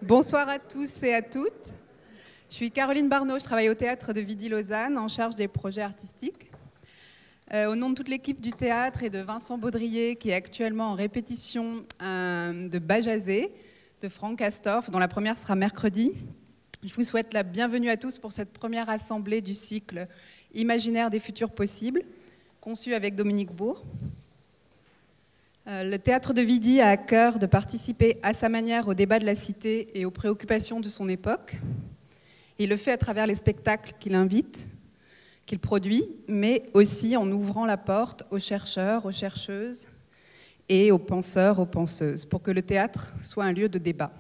Bonsoir à tous et à toutes. Je suis Caroline Barneau, je travaille au théâtre de Vidy Lausanne en charge des projets artistiques. Au nom de toute l'équipe du théâtre et de Vincent Baudrier qui est actuellement en répétition de Bajazet de Franck Castorf, dont la première sera mercredi, je vous souhaite la bienvenue à tous pour cette première assemblée du cycle Imaginaire des futurs possibles, conçu avec Dominique Bourg. Le théâtre de Vidy a à cœur de participer à sa manière au débat de la cité et aux préoccupations de son époque. Il le fait à travers les spectacles qu'il invite, qu'il produit, mais aussi en ouvrant la porte aux chercheurs, aux chercheuses et aux penseurs, aux penseuses, pour que le théâtre soit un lieu de débat.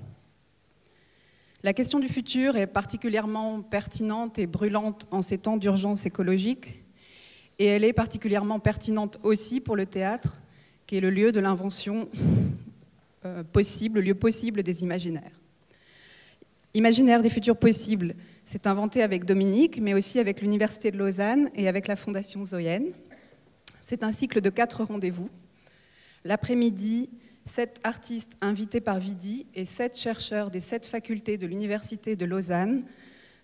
La question du futur est particulièrement pertinente et brûlante en ces temps d'urgence écologique, et elle est particulièrement pertinente aussi pour le théâtre, qui est le lieu de l'invention possible, le lieu possible des imaginaires. Imaginaire des futurs possibles, c'est inventé avec Dominique, mais aussi avec l'Université de Lausanne et avec la Fondation Zoën. C'est un cycle de 4 rendez-vous. L'après-midi, 7 artistes invités par Vidy et 7 chercheurs des 7 facultés de l'Université de Lausanne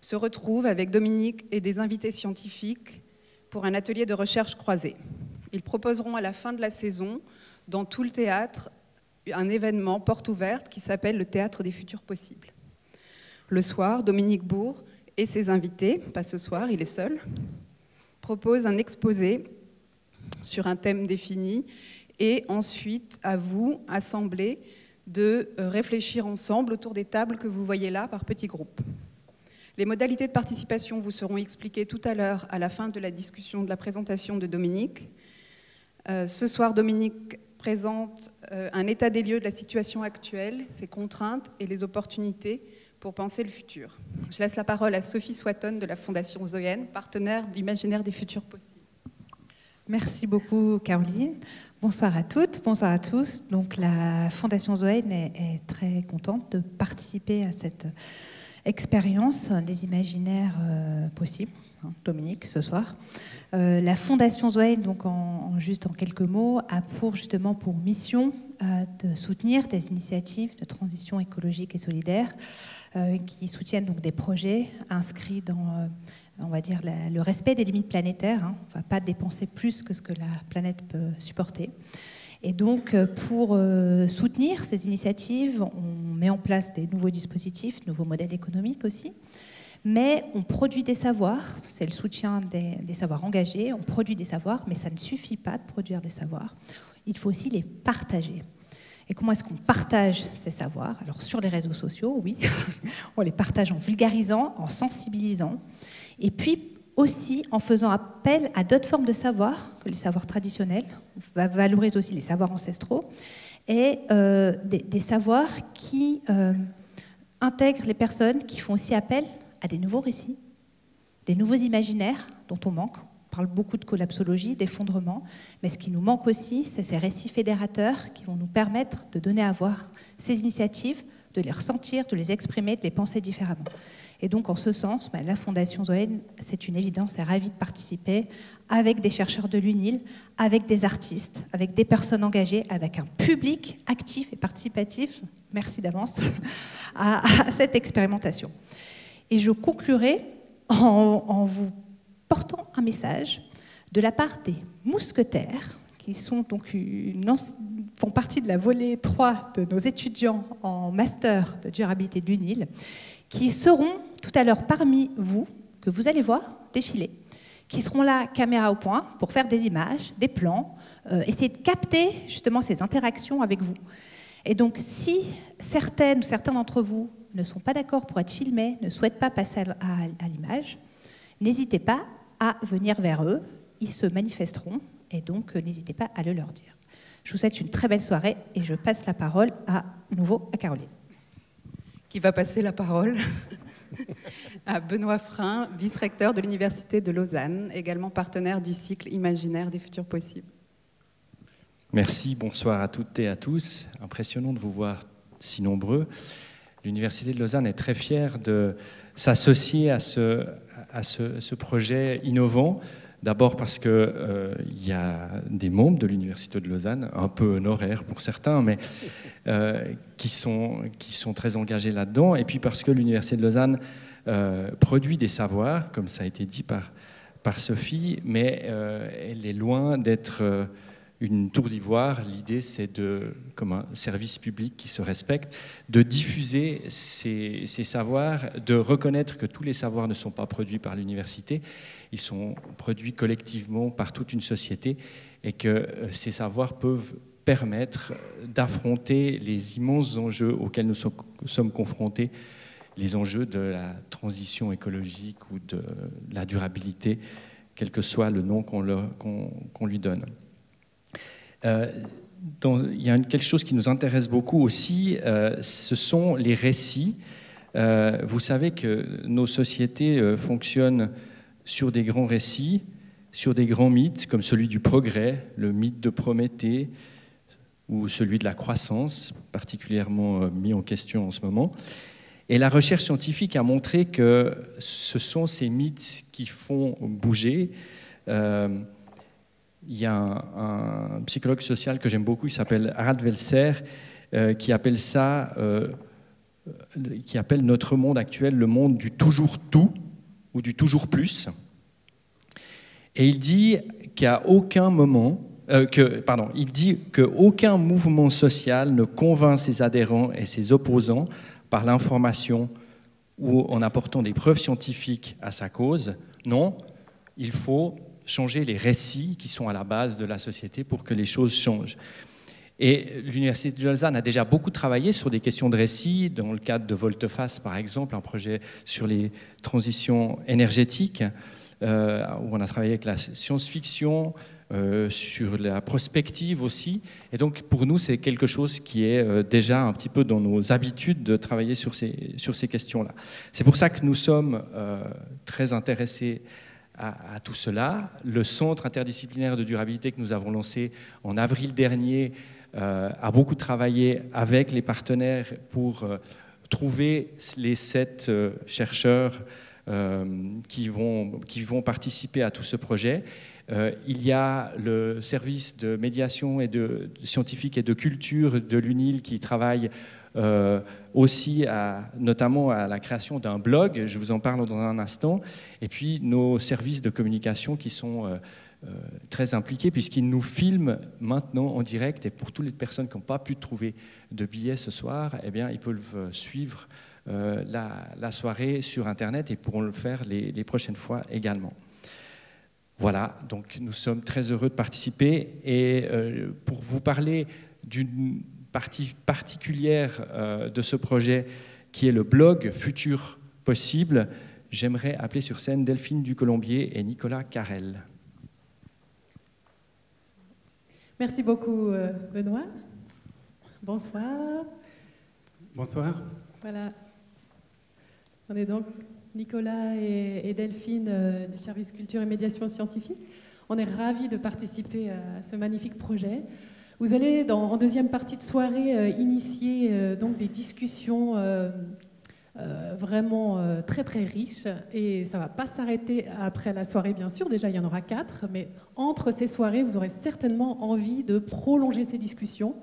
se retrouvent avec Dominique et des invités scientifiques pour un atelier de recherche croisée. Ils proposeront à la fin de la saison, dans tout le théâtre, un événement porte ouverte qui s'appelle le Théâtre des futurs possibles. Le soir, Dominique Bourg et ses invités, pas ce soir, il est seul, proposent un exposé sur un thème défini et ensuite à vous, assemblés, de réfléchir ensemble autour des tables que vous voyez là par petits groupes. Les modalités de participation vous seront expliquées tout à l'heure à la fin de la discussion de la présentation de Dominique. Ce soir, Dominique présente un état des lieux de la situation actuelle, ses contraintes et les opportunités pour penser le futur. Je laisse la parole à Sophie Swatton de la Fondation Zoën, partenaire d'Imaginaire des futurs possibles. Merci beaucoup Caroline. Bonsoir à toutes, bonsoir à tous. Donc la Fondation Zoën est très contente de participer à cette expérience des imaginaires possibles. Dominique, ce soir. La Fondation Zoën, donc juste en quelques mots, a justement pour mission de soutenir des initiatives de transition écologique et solidaire qui soutiennent donc des projets inscrits dans, on va dire, le respect des limites planétaires. On ne va pas dépenser plus que ce que la planète peut supporter. Et donc, pour soutenir ces initiatives, on met en place des nouveaux dispositifs, nouveaux modèles économiques aussi. Mais on produit des savoirs, c'est le soutien des savoirs engagés, on produit des savoirs, mais ça ne suffit pas de produire des savoirs, il faut aussi les partager. Et comment est-ce qu'on partage ces savoirs? Alors sur les réseaux sociaux, oui, on les partage en vulgarisant, en sensibilisant, et puis aussi en faisant appel à d'autres formes de savoirs que les savoirs traditionnels, on va valoriser aussi les savoirs ancestraux, et des savoirs qui intègrent les personnes, qui font aussi appel à des nouveaux récits, des nouveaux imaginaires dont on manque. On parle beaucoup de collapsologie, d'effondrement, mais ce qui nous manque aussi, c'est ces récits fédérateurs qui vont nous permettre de donner à voir ces initiatives, de les ressentir, de les exprimer, de les penser différemment. Et donc, en ce sens, la Fondation Zoën, c'est une évidence, est ravie de participer avec des chercheurs de l'UNIL, avec des artistes, avec des personnes engagées, avec un public actif et participatif, merci d'avance, à cette expérimentation. Et je conclurai en vous portant un message de la part des mousquetaires, qui sont donc font partie de la volée 3 de nos étudiants en master de durabilité de l'UNIL, qui seront tout à l'heure parmi vous, que vous allez voir défiler, qui seront là, caméra au point, pour faire des images, des plans, essayer de capter justement ces interactions avec vous. Et donc, si certaines ou certains d'entre vous ne sont pas d'accord pour être filmés, ne souhaitent pas passer à l'image, n'hésitez pas à venir vers eux, ils se manifesteront, et donc n'hésitez pas à le leur dire. Je vous souhaite une très belle soirée, et je passe la parole à nouveau à Caroline. Qui va passer la parole à Benoît Frein, vice-recteur de l'Université de Lausanne, également partenaire du cycle Imaginaire des futurs possibles. Merci, bonsoir à toutes et à tous. Impressionnant de vous voir si nombreux. L'Université de Lausanne est très fière de s'associer à ce projet innovant D'abord parce qu'il y a des membres de l'Université de Lausanne, un peu honoraires pour certains, mais qui sont très engagés là-dedans. Et puis parce que l'Université de Lausanne produit des savoirs, comme ça a été dit par Sophie, mais elle est loin d'être une tour d'ivoire. L'idée, c'est comme un service public qui se respecte, de diffuser ces savoirs, de reconnaître que tous les savoirs ne sont pas produits par l'université, ils sont produits collectivement par toute une société et que ces savoirs peuvent permettre d'affronter les immenses enjeux auxquels nous sommes confrontés, les enjeux de la transition écologique ou de la durabilité, quel que soit le nom qu'on lui donne. Il y a quelque chose qui nous intéresse beaucoup aussi, ce sont les récits. Vous savez que nos sociétés fonctionnent sur des grands récits, sur des grands mythes, comme celui du progrès, le mythe de Prométhée, ou celui de la croissance, particulièrement mis en question en ce moment. Et la recherche scientifique a montré que ce sont ces mythes qui font bouger. Il y a un psychologue social que j'aime beaucoup, il s'appelle Harald Welzer, qui appelle notre monde actuel le monde du toujours tout ou du toujours plus. Et il dit qu'à aucun moment, il dit qu'aucun mouvement social ne convainc ses adhérents et ses opposants par l'information ou en apportant des preuves scientifiques à sa cause. Non, il faut changer les récits qui sont à la base de la société pour que les choses changent. Et l'Université de Lausanne a déjà beaucoup travaillé sur des questions de récits, dans le cadre de Volte-Face, par exemple, un projet sur les transitions énergétiques, où on a travaillé avec la science-fiction, sur la prospective aussi. Et donc, pour nous, c'est quelque chose qui est déjà un petit peu dans nos habitudes de travailler sur ces questions-là. C'est pour ça que nous sommes très intéressés à tout cela. Le Centre interdisciplinaire de durabilité que nous avons lancé en avril dernier a beaucoup travaillé avec les partenaires pour trouver les 7 chercheurs qui vont participer à tout ce projet. Il y a le service de médiation et de scientifique et de culture de l'UNIL qui travaille aussi notamment à la création d'un blog, je vous en parle dans un instant, et puis nos services de communication qui sont très impliqués puisqu'ils nous filment maintenant en direct, et pour toutes les personnes qui n'ont pas pu trouver de billets ce soir, eh bien, ils peuvent suivre la soirée sur Internet et pourront le faire les prochaines fois également. Voilà, donc nous sommes très heureux de participer, et pour vous parler d'une partie particulière de ce projet qui est le blog Futur Possible, j'aimerais appeler sur scène Delphine Ducolombier et Nicolas Carrel. Merci beaucoup Benoît. Bonsoir. Bonsoir. Voilà. On est donc Nicolas et Delphine du service culture et médiation scientifique. On est ravis de participer à ce magnifique projet. Vous allez, en deuxième partie de soirée, initier donc des discussions vraiment très très riches. Et ça ne va pas s'arrêter après la soirée, bien sûr. Déjà, il y en aura 4. Mais entre ces soirées, vous aurez certainement envie de prolonger ces discussions.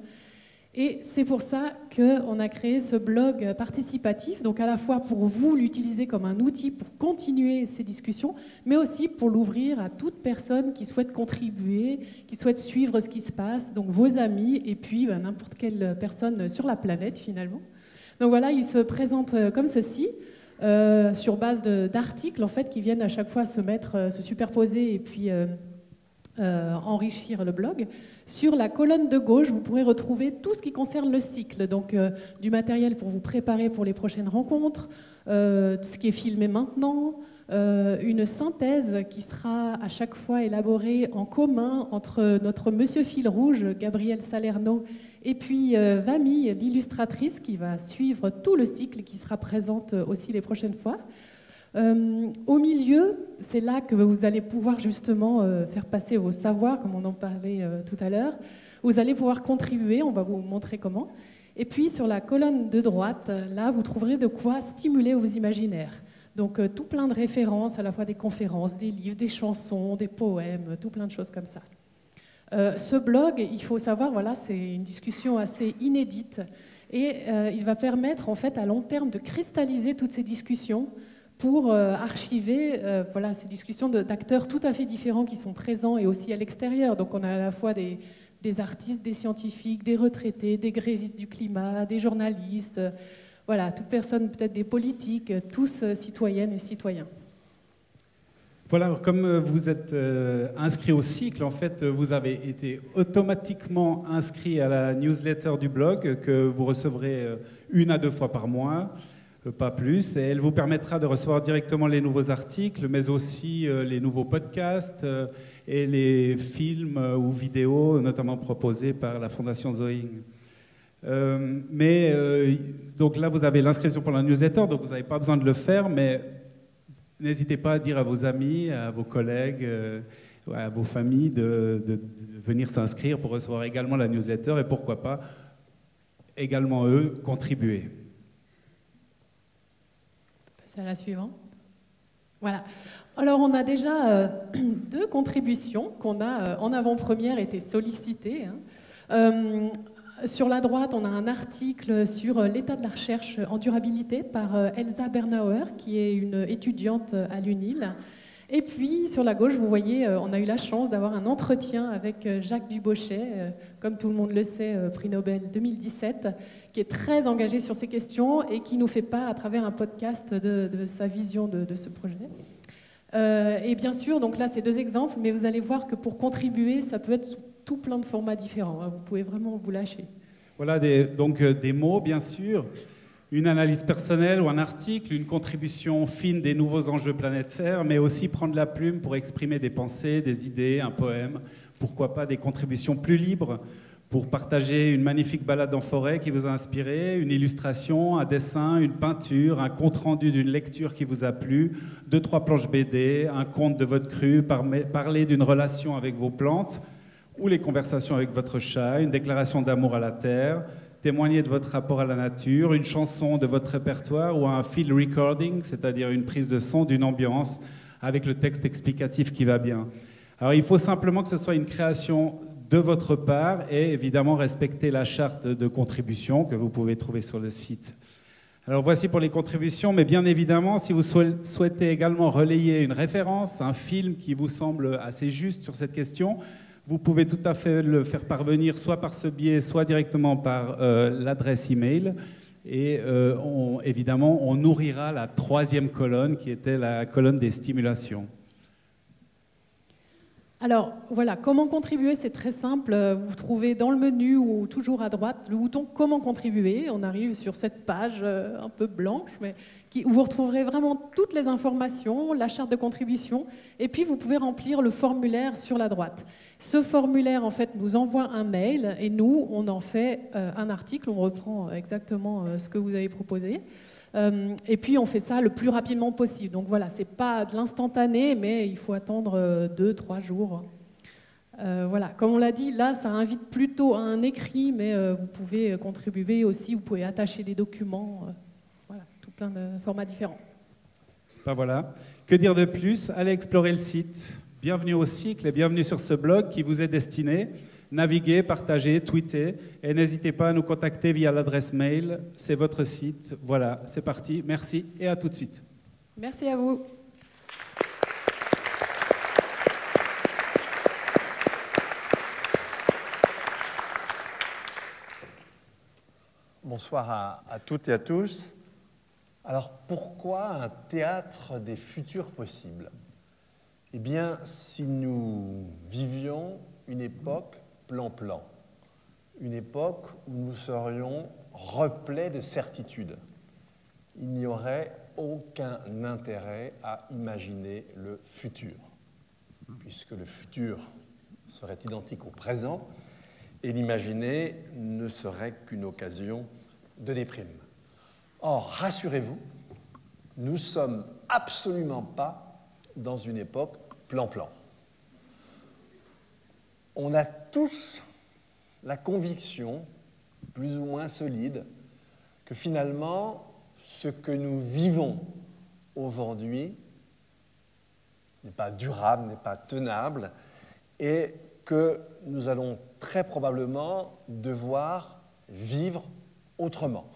Et c'est pour ça qu'on a créé ce blog participatif, donc à la fois pour vous l'utiliser comme un outil pour continuer ces discussions, mais aussi pour l'ouvrir à toute personne qui souhaite contribuer, qui souhaite suivre ce qui se passe, donc vos amis et puis n'importe quelle personne sur la planète finalement. Donc voilà, il se présente comme ceci, sur base d'articles en fait qui viennent à chaque fois se superposer et puis enrichir le blog. Sur la colonne de gauche, vous pourrez retrouver tout ce qui concerne le cycle, donc du matériel pour vous préparer pour les prochaines rencontres, ce qui est filmé maintenant, une synthèse qui sera à chaque fois élaborée en commun entre notre monsieur fil rouge, Gabrielle Salerno, et puis Vami, l'illustratrice, qui va suivre tout le cycle et qui sera présente aussi les prochaines fois. Au milieu, c'est là que vous allez pouvoir justement faire passer vos savoirs, comme on en parlait tout à l'heure. Vous allez pouvoir contribuer, on va vous montrer comment. Et puis sur la colonne de droite, là, vous trouverez de quoi stimuler vos imaginaires. Donc tout plein de références, à la fois des conférences, des livres, des chansons, des poèmes, tout plein de choses comme ça. Ce blog, il faut savoir, voilà, c'est une discussion assez inédite et il va permettre en fait à long terme de cristalliser toutes ces discussions pour archiver voilà, ces discussions d'acteurs tout à fait différents qui sont présents et aussi à l'extérieur. Donc on a à la fois des artistes, des scientifiques, des retraités, des grévistes du climat, des journalistes, voilà, toute personne, peut-être des politiques, tous citoyennes et citoyens. Voilà, comme vous êtes inscrit au cycle, en fait, vous avez été automatiquement inscrit à la newsletter du blog que vous recevrez 1 à 2 fois par mois, pas plus, et elle vous permettra de recevoir directement les nouveaux articles, mais aussi les nouveaux podcasts et les films ou vidéos, notamment proposés par la Fondation Zoing. Donc là, vous avez l'inscription pour la newsletter, donc vous n'avez pas besoin de le faire, mais n'hésitez pas à dire à vos amis, à vos collègues, à vos familles de venir s'inscrire pour recevoir également la newsletter et pourquoi pas également eux contribuer. C'est à la suivante. Voilà. Alors on a déjà 2 contributions qu'on a en avant-première été sollicitées. Sur la droite, on a un article sur l'état de la recherche en durabilité par Elsa Bernauer, qui est une étudiante à l'UNIL. Et puis, sur la gauche, vous voyez, on a eu la chance d'avoir un entretien avec Jacques Dubochet, comme tout le monde le sait, prix Nobel 2017, qui est très engagé sur ces questions et qui nous fait part, à travers un podcast, de sa vision de ce projet. Et bien sûr, donc là, c'est 2 exemples, mais vous allez voir que pour contribuer, ça peut être sous tout plein de formats différents. Vous pouvez vraiment vous lâcher. Voilà, donc des mots, bien sûr, une analyse personnelle ou un article, une contribution fine des nouveaux enjeux planétaires, mais aussi prendre la plume pour exprimer des pensées, des idées, un poème, pourquoi pas des contributions plus libres pour partager une magnifique balade en forêt qui vous a inspiré, une illustration, un dessin, une peinture, un compte-rendu d'une lecture qui vous a plu, 2-3 planches BD, un conte de votre cru, parler d'une relation avec vos plantes, ou les conversations avec votre chat, une déclaration d'amour à la terre, témoigner de votre rapport à la nature, une chanson de votre répertoire ou un field recording, c'est-à-dire une prise de son d'une ambiance avec le texte explicatif qui va bien. Alors il faut simplement que ce soit une création de votre part et évidemment respecter la charte de contribution que vous pouvez trouver sur le site. Alors voici pour les contributions, mais bien évidemment, si vous souhaitez également relayer une référence, un film qui vous semble assez juste sur cette question, vous pouvez tout à fait le faire parvenir soit par ce biais, soit directement par l'adresse email. Et évidemment, on nourrira la 3e colonne qui était la colonne des stimulations. Alors voilà, comment contribuer, c'est très simple. Vous trouvez dans le menu ou toujours à droite le bouton Comment contribuer. On arrive sur cette page un peu blanche, mais où vous retrouverez vraiment toutes les informations, la charte de contribution, et puis vous pouvez remplir le formulaire sur la droite. Ce formulaire, en fait, nous envoie un mail, et nous, on en fait un article, on reprend exactement ce que vous avez proposé, et puis on fait ça le plus rapidement possible. Donc voilà, c'est pas de l'instantané, mais il faut attendre 2-3 jours. Voilà, comme on l'a dit, là, ça invite plutôt à un écrit, mais vous pouvez contribuer aussi, vous pouvez attacher des documents, voilà, tout plein de formats différents. Ben voilà, que dire de plus? Allez explorer le site. Bienvenue au cycle et bienvenue sur ce blog qui vous est destiné. Naviguez, partagez, tweetez et n'hésitez pas à nous contacter via l'adresse mail. C'est votre site. Voilà, c'est parti. Merci et à tout de suite. Merci à vous. Bonsoir à toutes et à tous. Alors pourquoi un théâtre des futurs possibles? Eh bien, si nous vivions une époque plan-plan, une époque où nous serions replets de certitudes, il n'y aurait aucun intérêt à imaginer le futur, puisque le futur serait identique au présent et l'imaginer ne serait qu'une occasion de déprime. Or, rassurez-vous, nous ne sommes absolument pas dans une époque plan-plan. On a tous la conviction, plus ou moins solide, que finalement, ce que nous vivons aujourd'hui n'est pas durable, n'est pas tenable, et que nous allons très probablement devoir vivre autrement.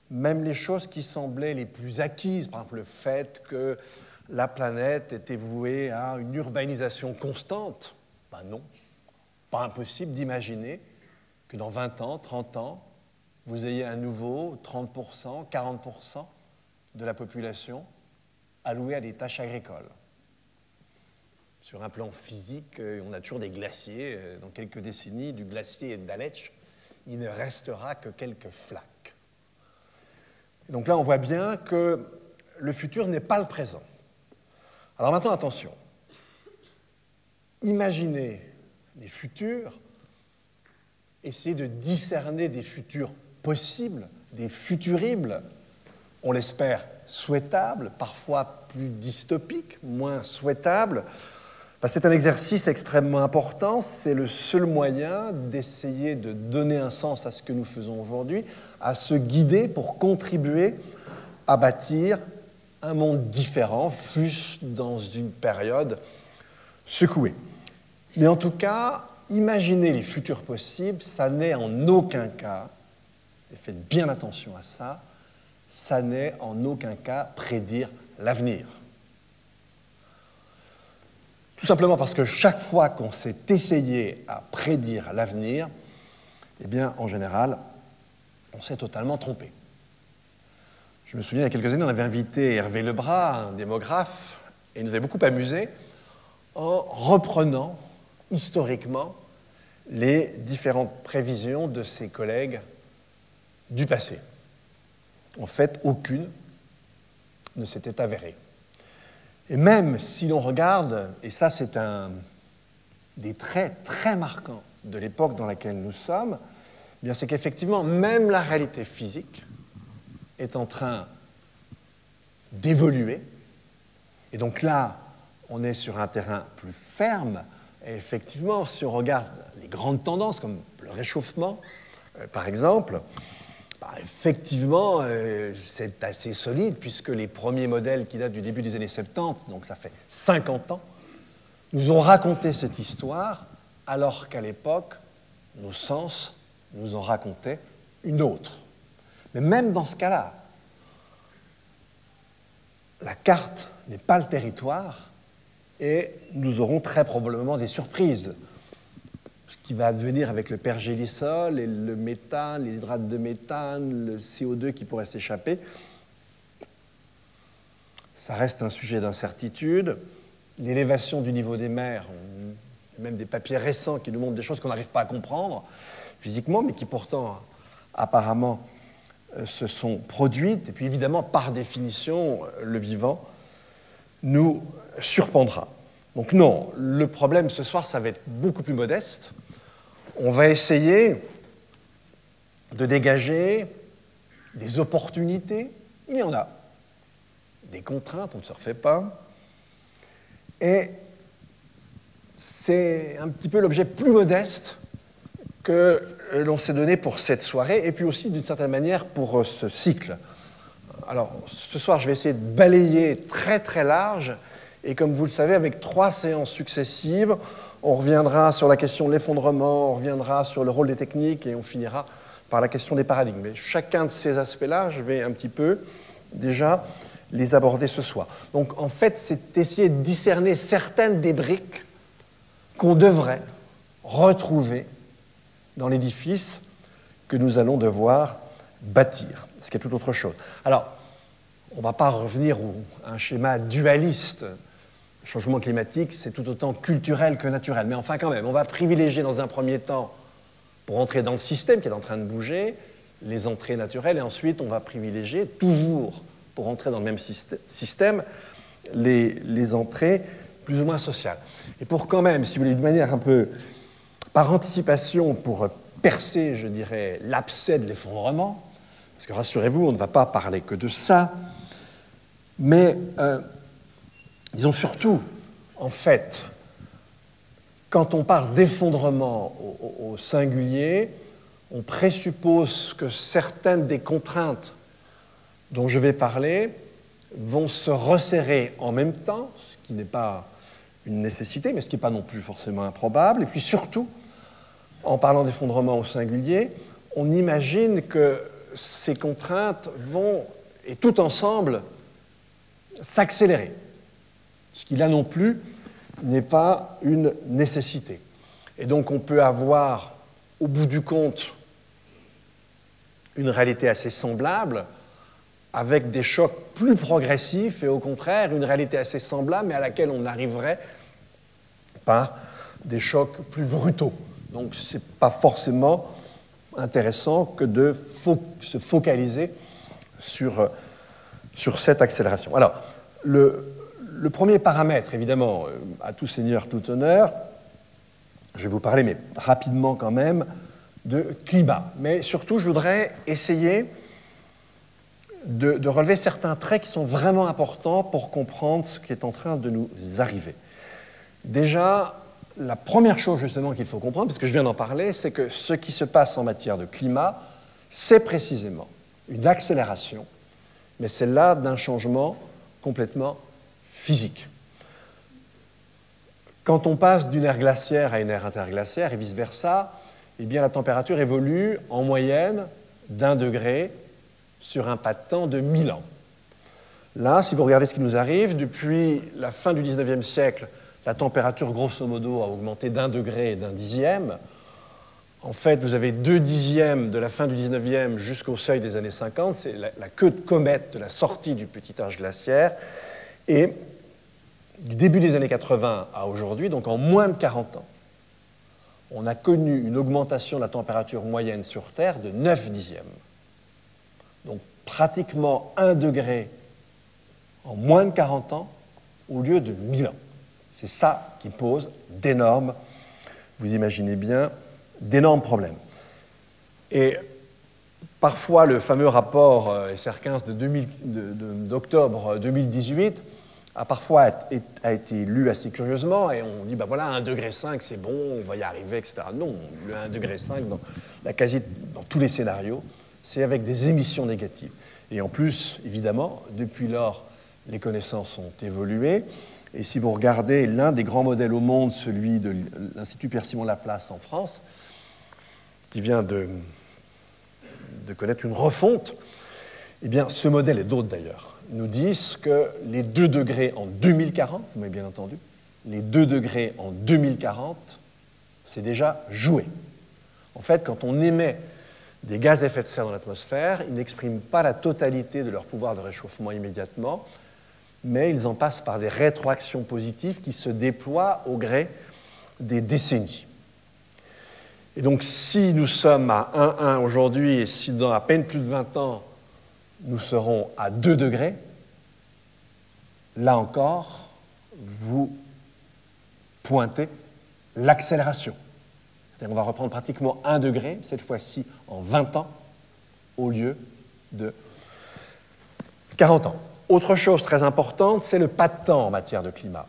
Même les choses qui semblaient les plus acquises, par exemple le fait que la planète était vouée à une urbanisation constante, ben non, pas impossible d'imaginer que dans 20 ans, 30 ans, vous ayez à nouveau 30%, 40% de la population allouée à des tâches agricoles. Sur un plan physique, on a toujours des glaciers. Dans quelques décennies, du glacier d'Aletsch, il ne restera que quelques flaques. Et donc là, on voit bien que le futur n'est pas le présent. Alors maintenant, attention. Imaginez les futurs, essayez de discerner des futurs possibles, des futuribles, on l'espère, souhaitables, parfois plus dystopiques, moins souhaitables. C'est un exercice extrêmement important, c'est le seul moyen d'essayer de donner un sens à ce que nous faisons aujourd'hui, à se guider pour contribuer à bâtir un monde différent, fût-ce dans une période secouée. Mais en tout cas, imaginer les futurs possibles, ça n'est en aucun cas, et faites bien attention à ça, ça n'est en aucun cas prédire l'avenir. Tout simplement parce que chaque fois qu'on s'est essayé à prédire l'avenir, eh bien, en général, on s'est totalement trompé. Je me souviens, il y a quelques années, on avait invité Hervé Lebras, un démographe, et il nous avait beaucoup amusé en reprenant historiquement les différentes prévisions de ses collègues du passé. En fait, aucune ne s'était avérée. Et même si l'on regarde, et ça c'est un des traits très marquants de l'époque dans laquelle nous sommes, eh bien c'est qu'effectivement, même la réalité physique est en train d'évoluer. Et donc là, on est sur un terrain plus ferme. Et effectivement, si on regarde les grandes tendances, comme le réchauffement, par exemple, effectivement, c'est assez solide, puisque les premiers modèles qui datent du début des années 70, donc ça fait 50 ans, nous ont raconté cette histoire, alors qu'à l'époque, nos sens nous en racontaient une autre. Mais même dans ce cas-là, la carte n'est pas le territoire, et nous aurons très probablement des surprises. Ce qui va advenir avec le pergélisol et le méthane, les hydrates de méthane, le CO2 qui pourrait s'échapper, ça reste un sujet d'incertitude. L'élévation du niveau des mers, même des papiers récents qui nous montrent des choses qu'on n'arrive pas à comprendre physiquement, mais qui pourtant apparemment se sont produites. Et puis évidemment, par définition, le vivant nous surprendra. Donc non, le problème ce soir, ça va être beaucoup plus modeste. On va essayer de dégager des opportunités. Il y en a. Des contraintes, on ne se refait pas. Et c'est un petit peu l'objet plus modeste que l'on s'est donné pour cette soirée, et puis aussi, d'une certaine manière, pour ce cycle. Alors, ce soir, je vais essayer de balayer très très large, et comme vous le savez, avec 3 séances successives, on reviendra sur la question de l'effondrement, on reviendra sur le rôle des techniques, et on finira par la question des paradigmes. Mais chacun de ces aspects-là, je vais un petit peu déjà les aborder ce soir. Donc, en fait, c'est essayer de discerner certaines des briques qu'on devrait retrouver dans l'édifice que nous allons devoir bâtir, ce qui est tout autre chose. Alors, on ne va pas revenir à un schéma dualiste. Le changement climatique, c'est tout autant culturel que naturel. Mais enfin, quand même, on va privilégier dans un premier temps, pour entrer dans le système qui est en train de bouger, les entrées naturelles, et ensuite, on va privilégier, toujours pour entrer dans le même système, les entrées plus ou moins sociales. Et pour quand même, si vous voulez, d'une manière un peu par anticipation, pour percer, je dirais, l'abcès de l'effondrement, parce que rassurez-vous, on ne va pas parler que de ça, mais disons surtout, en fait, quand on parle d'effondrement au singulier, on présuppose que certaines des contraintes dont je vais parler vont se resserrer en même temps, ce qui n'est pas une nécessité, mais ce qui n'est pas non plus forcément improbable. Et puis surtout, en parlant d'effondrement au singulier, on imagine que ces contraintes vont, et tout ensemble, s'accélérer. Ce qui, là non plus, n'est pas une nécessité. Et donc on peut avoir, au bout du compte, une réalité assez semblable, avec des chocs plus progressifs, et au contraire, une réalité assez semblable, mais à laquelle on arriverait par des chocs plus brutaux. Donc ce n'est pas forcément intéressant que de se focaliser sur cette accélération. Alors, le premier paramètre, évidemment, à tout seigneur, tout honneur, je vais vous parler, mais rapidement quand même, de climat. Mais surtout, je voudrais essayer de relever certains traits qui sont vraiment importants pour comprendre ce qui est en train de nous arriver. Déjà, la première chose justement qu'il faut comprendre, puisque je viens d'en parler, c'est que ce qui se passe en matière de climat, c'est précisément une accélération, mais celle-là d'un changement complètement physique. Quand on passe d'une ère glaciaire à une ère interglaciaire et vice-versa, eh bien la température évolue en moyenne d'1 degré sur un pas de temps de 1000 ans. Là, si vous regardez ce qui nous arrive, depuis la fin du XIXe siècle, la température, grosso modo, a augmenté d'1 degré et d'1 dixième. En fait, vous avez 2 dixièmes de la fin du XIXe jusqu'au seuil des années 50. C'est la queue de comète de la sortie du petit âge glaciaire. Et du début des années 80 à aujourd'hui, donc en moins de 40 ans, on a connu une augmentation de la température moyenne sur Terre de 9 dixièmes. Donc pratiquement 1 degré en moins de 40 ans au lieu de 1000 ans. C'est ça qui pose d'énormes, vous imaginez bien, d'énormes problèmes. Et parfois, le fameux rapport SR15 d'octobre 2018 a parfois été lu assez curieusement, et on dit, ben voilà, 1,5 degré, c'est bon, on va y arriver, etc. Non, le 1,5 degré, dans tous les scénarios, c'est avec des émissions négatives. Et en plus, évidemment, depuis lors, les connaissances ont évolué. Et si vous regardez l'un des grands modèles au monde, celui de l'Institut Pierre-Simon-Laplace en France, qui vient de connaître une refonte, eh bien, ce modèle et d'autres d'ailleurs, nous disent que les 2 degrés en 2040, vous m'avez bien entendu, les 2 degrés en 2040, c'est déjà joué. En fait, quand on émet des gaz à effet de serre dans l'atmosphère, ils n'expriment pas la totalité de leur pouvoir de réchauffement immédiatement, mais ils en passent par des rétroactions positives qui se déploient au gré des décennies. Et donc, si nous sommes à 1,1 aujourd'hui, et si dans à peine plus de 20 ans, nous serons à 2 degrés, là encore, vous pointez l'accélération. C'est-à-dire qu'on va reprendre pratiquement 1 degré, cette fois-ci en 20 ans, au lieu de 40 ans. Autre chose très importante, c'est le pas de temps en matière de climat.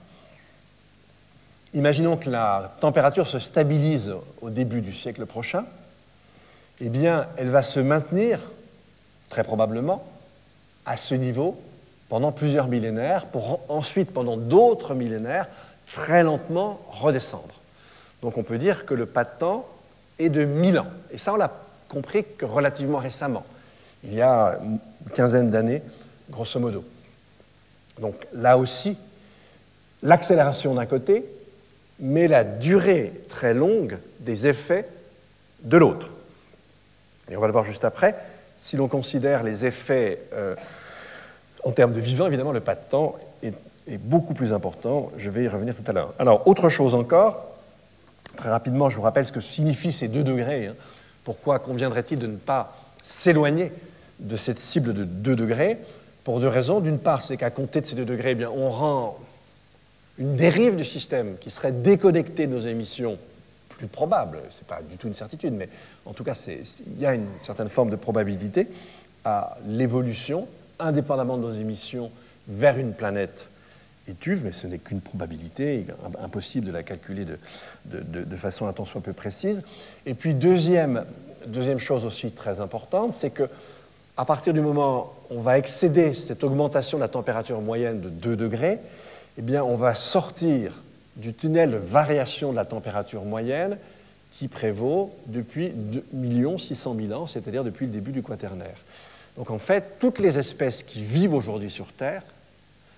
Imaginons que la température se stabilise au début du siècle prochain. Eh bien, elle va se maintenir, très probablement, à ce niveau pendant plusieurs millénaires, pour ensuite, pendant d'autres millénaires, très lentement redescendre. Donc on peut dire que le pas de temps est de 1000 ans. Et ça, on l'a compris que relativement récemment, il y a une quinzaine d'années, grosso modo. Donc là aussi, l'accélération d'un côté, mais la durée très longue des effets de l'autre. Et on va le voir juste après. Si l'on considère les effets en termes de vivant, évidemment, le pas de temps est beaucoup plus important. Je vais y revenir tout à l'heure. Alors, autre chose encore, très rapidement, je vous rappelle ce que signifient ces 2 degrés. Pourquoi conviendrait-il de ne pas s'éloigner de cette cible de 2 degrés? Pour 2 raisons. D'une part, c'est qu'à compter de ces 2 degrés, eh bien, on rend une dérive du système qui serait déconnectée de nos émissions plus probable. Ce n'est pas du tout une certitude, mais en tout cas, il y a une certaine forme de probabilité à l'évolution, indépendamment de nos émissions, vers une planète étuve, mais ce n'est qu'une probabilité, impossible de la calculer de façon un tant soit peu précise. Et puis, deuxième chose aussi très importante, c'est que à partir du moment on va excéder cette augmentation de la température moyenne de 2 degrés, eh bien, on va sortir du tunnel de variation de la température moyenne qui prévaut depuis 2 600 000 ans, c'est-à-dire depuis le début du Quaternaire. Donc en fait, toutes les espèces qui vivent aujourd'hui sur Terre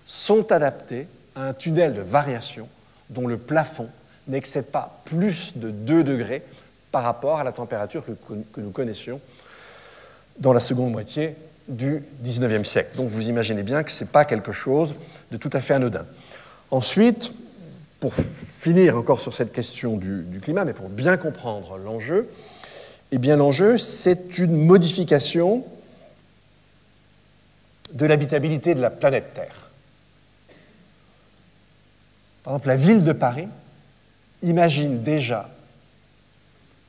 sont adaptées à un tunnel de variation dont le plafond n'excède pas plus de 2 degrés par rapport à la température que nous connaissions dans la seconde moitié du XIXe siècle. Donc vous imaginez bien que ce n'est pas quelque chose de tout à fait anodin. Ensuite, pour finir encore sur cette question du climat, mais pour bien comprendre l'enjeu, eh bien l'enjeu, c'est une modification de l'habitabilité de la planète Terre. Par exemple, la ville de Paris imagine déjà,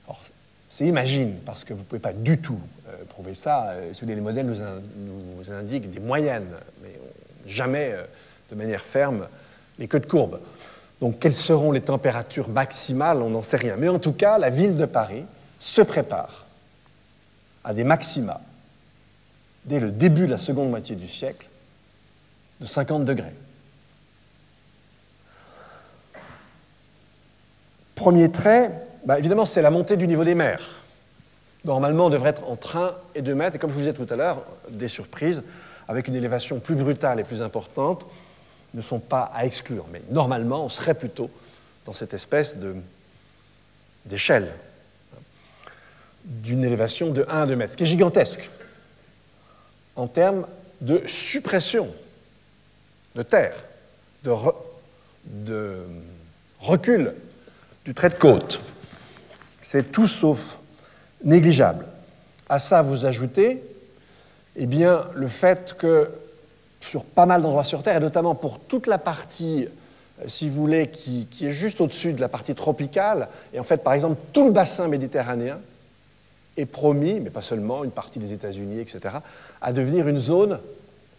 alors c'est imagine parce que vous ne pouvez pas du tout prouver ça, les modèles nous indiquent des moyennes, mais jamais de manière ferme les queues de courbe. Donc quelles seront les températures maximales, on n'en sait rien. Mais en tout cas, la ville de Paris se prépare à des maxima dès le début de la seconde moitié du siècle de 50 degrés. Premier trait, évidemment, c'est la montée du niveau des mers. Normalement, on devrait être en train et 2 mètres, et comme je vous disais tout à l'heure, des surprises avec une élévation plus brutale et plus importante ne sont pas à exclure. Mais normalement, on serait plutôt dans cette espèce d'échelle d'une élévation de 1 à 2 mètres, ce qui est gigantesque en termes de suppression de terre, de recul du trait de côte. C'est tout sauf négligeable. À ça, vous ajoutez le fait que sur pas mal d'endroits sur Terre, et notamment pour toute la partie, si vous voulez, qui est juste au-dessus de la partie tropicale, et en fait, par exemple, tout le bassin méditerranéen est promis, mais pas seulement, une partie des États-Unis, etc., à devenir une zone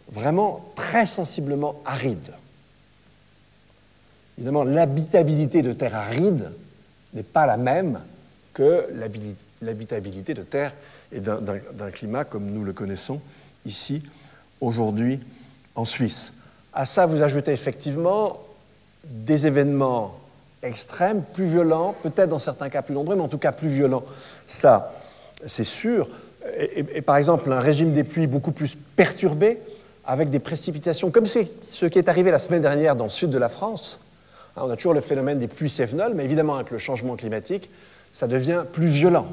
vraiment très sensiblement aride. Évidemment, l'habitabilité de terres arides n'est pas la même que l'habitabilité de terres et d'un climat comme nous le connaissons ici, aujourd'hui, en Suisse. À ça, vous ajoutez effectivement des événements extrêmes, plus violents, peut-être dans certains cas plus nombreux, mais en tout cas plus violents. Ça, c'est sûr. Et par exemple, un régime des pluies beaucoup plus perturbé, avec des précipitations, comme ce qui est arrivé la semaine dernière dans le sud de la France. On a toujours le phénomène des pluies cévenoles, mais évidemment, avec le changement climatique, ça devient plus violent.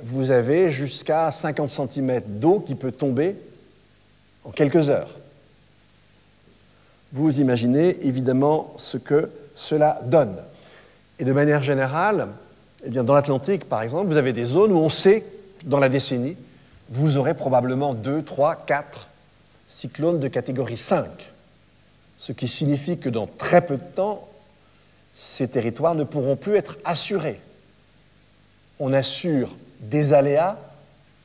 Vous avez jusqu'à 50 cm d'eau qui peut tomber en quelques heures. Vous imaginez évidemment ce que cela donne. Et de manière générale, dans l'Atlantique, par exemple, vous avez des zones où on sait, dans la décennie, vous aurez probablement 2, 3, 4 cyclones de catégorie 5. Ce qui signifie que dans très peu de temps, ces territoires ne pourront plus être assurés. On assure des aléas,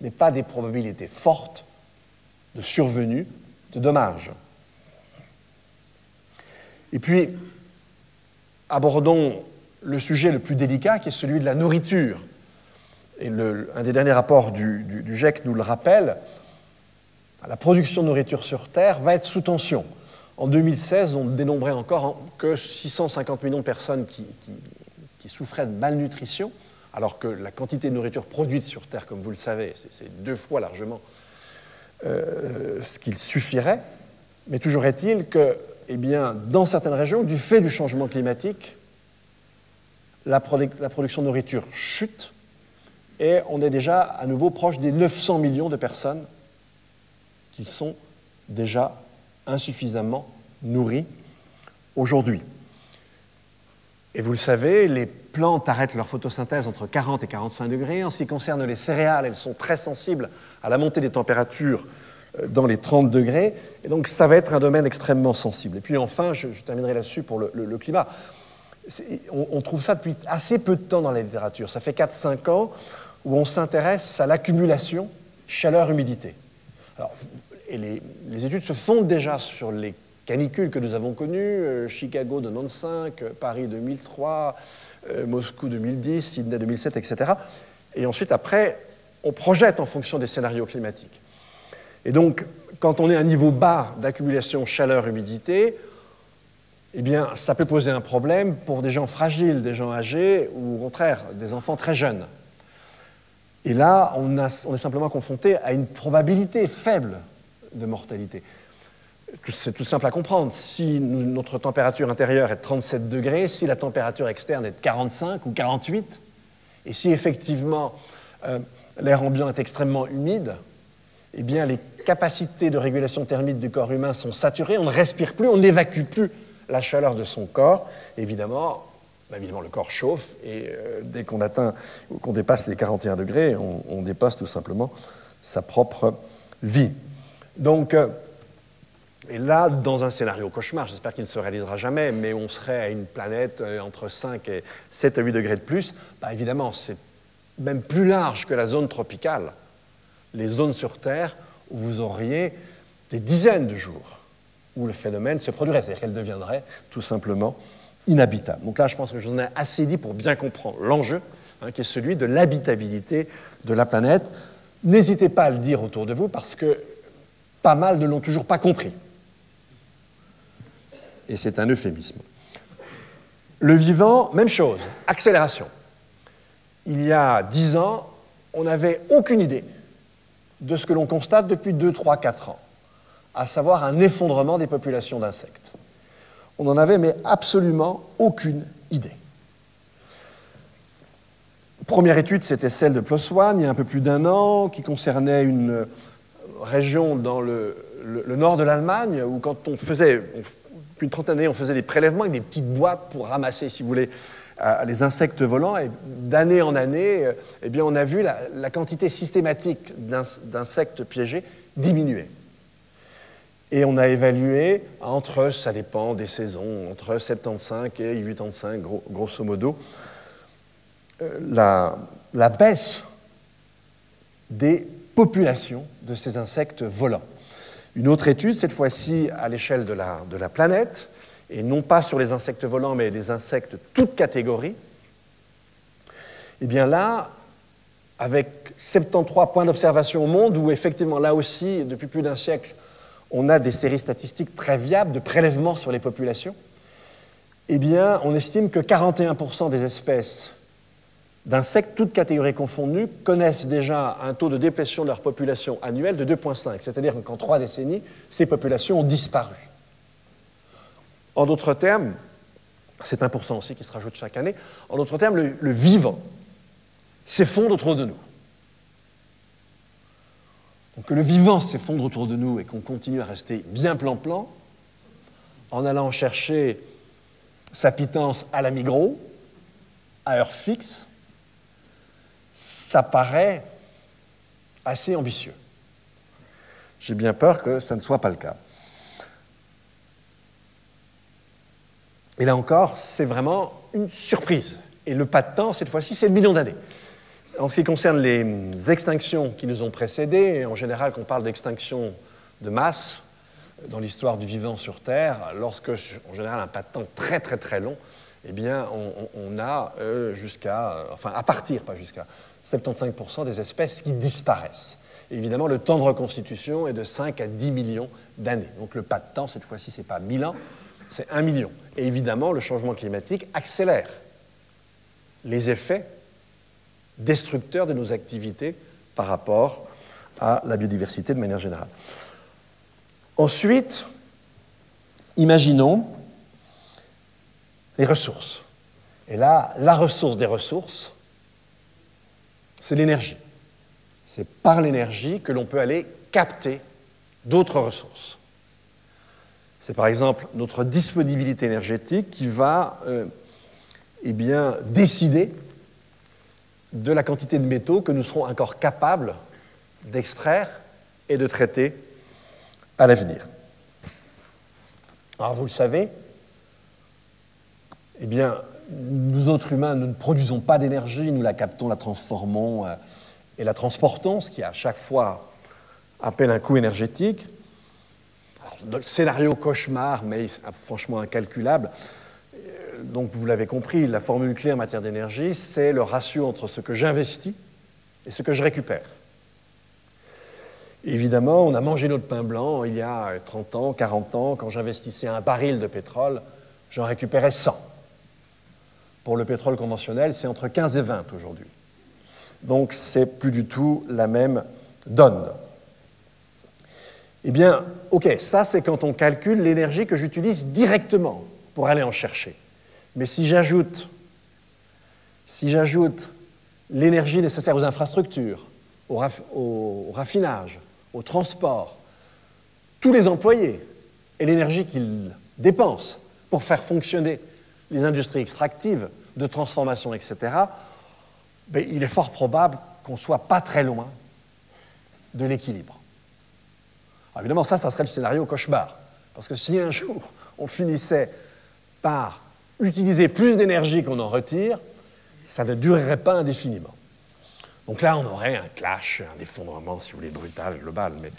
mais pas des probabilités fortes de survenue de dommages. Et puis, abordons le sujet le plus délicat, qui est celui de la nourriture. Et un des derniers rapports du GIEC nous le rappelle, la production de nourriture sur Terre va être sous tension. En 2016, on dénombrait encore que 650 millions de personnes qui souffraient de malnutrition, alors que la quantité de nourriture produite sur Terre, comme vous le savez, c'est 2 fois largement ce qu'il suffirait. Mais toujours est-il que, dans certaines régions, du fait du changement climatique, la production de nourriture chute et on est déjà à nouveau proche des 900 millions de personnes qui sont déjà insuffisamment nourries aujourd'hui. Et vous le savez, les plantes arrêtent leur photosynthèse entre 40 et 45 degrés. En ce qui concerne les céréales, elles sont très sensibles à la montée des températures dans les 30 degrés. Et donc, ça va être un domaine extrêmement sensible. Et puis enfin, je terminerai là-dessus pour le climat. On trouve ça depuis assez peu de temps dans la littérature. Ça fait 4-5 ans où on s'intéresse à l'accumulation chaleur-humidité. Alors, et les études se fondent déjà sur les canicules que nous avons connues, Chicago 95, Paris 2003, Moscou 2010, Sydney 2007, etc. Et ensuite, après, on projette en fonction des scénarios climatiques. Et donc, quand on est à un niveau bas d'accumulation chaleur-humidité, eh bien, ça peut poser un problème pour des gens fragiles, des gens âgés, ou au contraire, des enfants très jeunes. Et là, on est simplement confronté à une probabilité faible de mortalité. C'est tout simple à comprendre. Si notre température intérieure est de 37 degrés, si la température externe est de 45 ou 48, et si effectivement l'air ambiant est extrêmement humide, eh bien les capacités de régulation thermique du corps humain sont saturées, on ne respire plus, on n'évacue plus la chaleur de son corps. Évidemment, le corps chauffe et dès qu'on dépasse les 41 degrés, on dépasse tout simplement sa propre vie. Donc, et là, dans un scénario cauchemar, j'espère qu'il ne se réalisera jamais, mais on serait à une planète entre 5 et 7 à 8 degrés de plus, évidemment, c'est même plus large que la zone tropicale, les zones sur Terre où vous auriez des dizaines de jours où le phénomène se produirait, c'est-à-dire qu'elle deviendrait tout simplement inhabitable. Donc là, je pense que je vous en ai assez dit pour bien comprendre l'enjeu, qui est celui de l'habitabilité de la planète. N'hésitez pas à le dire autour de vous, parce que pas mal ne l'ont toujours pas compris. Et c'est un euphémisme. Le vivant, même chose, accélération. Il y a 10 ans, on n'avait aucune idée de ce que l'on constate depuis 2, 3, 4 ans, à savoir un effondrement des populations d'insectes. On n'en avait mais absolument aucune idée. Première étude, c'était celle de PLOS ONE, il y a un peu plus d'1 an, qui concernait une région dans le nord de l'Allemagne, où quand depuis une trentaine d'années, on faisait des prélèvements avec des petites boîtes pour ramasser, si vous voulez, les insectes volants, et d'année en année, eh bien, on a vu la quantité systématique d'insectes piégés diminuer. Et on a évalué ça dépend des saisons, entre 75 et 85, grosso modo, la baisse des populations de ces insectes volants. Une autre étude, cette fois-ci à l'échelle de la planète, et non pas sur les insectes volants, mais les insectes toutes catégories, et bien là, avec 73 points d'observation au monde, où effectivement, là aussi, depuis plus d'1 siècle, on a des séries statistiques très viables de prélèvements sur les populations, eh bien, on estime que 41% des espèces d'insectes, toutes catégories confondues, connaissent déjà un taux de déplétion de leur population annuelle de 2,5. C'est-à-dire qu'en 3 décennies, ces populations ont disparu. En d'autres termes, c'est 1% aussi qui se rajoute chaque année, en d'autres termes, le vivant s'effondre autour de nous. Donc que le vivant s'effondre autour de nous et qu'on continue à rester bien plan-plan, en allant chercher sa pitance à la Migros, à heure fixe, ça paraît assez ambitieux. J'ai bien peur que ça ne soit pas le cas. Et là encore, c'est vraiment une surprise. Et le pas de temps, cette fois-ci, c'est le million d'années. En ce qui concerne les extinctions qui nous ont précédées, et en général, quand on parle d'extinction de masse dans l'histoire du vivant sur Terre, lorsque, en général, un pas de temps très très très long, eh bien, on a à partir, pas jusqu'à 75% des espèces qui disparaissent. Et évidemment, le temps de reconstitution est de 5 à 10 millions d'années. Donc le pas de temps, cette fois-ci, ce n'est pas 1000 ans, c'est 1 million. Et évidemment, le changement climatique accélère les effets destructeurs de nos activités par rapport à la biodiversité de manière générale. Ensuite, imaginons les ressources. Et là, la ressource des ressources, c'est l'énergie. C'est par l'énergie que l'on peut aller capter d'autres ressources. C'est par exemple notre disponibilité énergétique qui va décider de la quantité de métaux que nous serons encore capables d'extraire et de traiter à l'avenir. Alors vous le savez, eh bien, nous autres humains, nous ne produisons pas d'énergie, nous la captons, la transformons et la transportons, ce qui à chaque fois appelle un coût énergétique. Alors, dans le scénario cauchemar, mais franchement incalculable, donc vous l'avez compris, la formule clé en matière d'énergie, c'est le ratio entre ce que j'investis et ce que je récupère. Évidemment, on a mangé notre pain blanc il y a 30 ans, 40 ans. Quand j'investissais un baril de pétrole, j'en récupérais 100. Pour le pétrole conventionnel, c'est entre 15 et 20 aujourd'hui. Donc, c'est plus du tout la même donne. Eh bien, OK, ça, c'est quand on calcule l'énergie que j'utilise directement pour aller en chercher. Mais si j'ajoute l'énergie nécessaire aux infrastructures, au raffinage, au transport, tous les employés et l'énergie qu'ils dépensent pour faire fonctionner les industries extractives de transformation, etc., ben, il est fort probable qu'on ne soit pas très loin de l'équilibre. Alors évidemment, ça serait le scénario cauchemar. Parce que si un jour on finissait par utiliser plus d'énergie qu'on en retire, ça ne durerait pas indéfiniment. Donc là, on aurait un clash, un effondrement, si vous voulez, brutal, global. Mais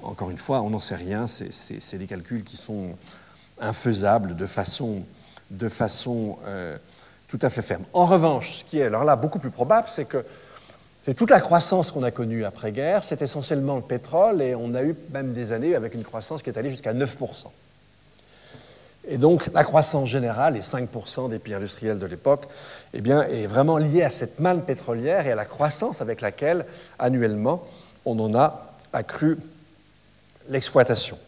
encore une fois, on n'en sait rien. C'est des calculs qui sont infaisables de façon tout à fait ferme. En revanche, ce qui est alors là beaucoup plus probable, c'est que toute la croissance qu'on a connue après-guerre, c'est essentiellement le pétrole, et on a eu même des années avec une croissance qui est allée jusqu'à 9%. Et donc, la croissance générale, les 5% des pays industriels de l'époque, eh bien, est vraiment liée à cette manne pétrolière et à la croissance avec laquelle, annuellement, on en a accru l'exploitation.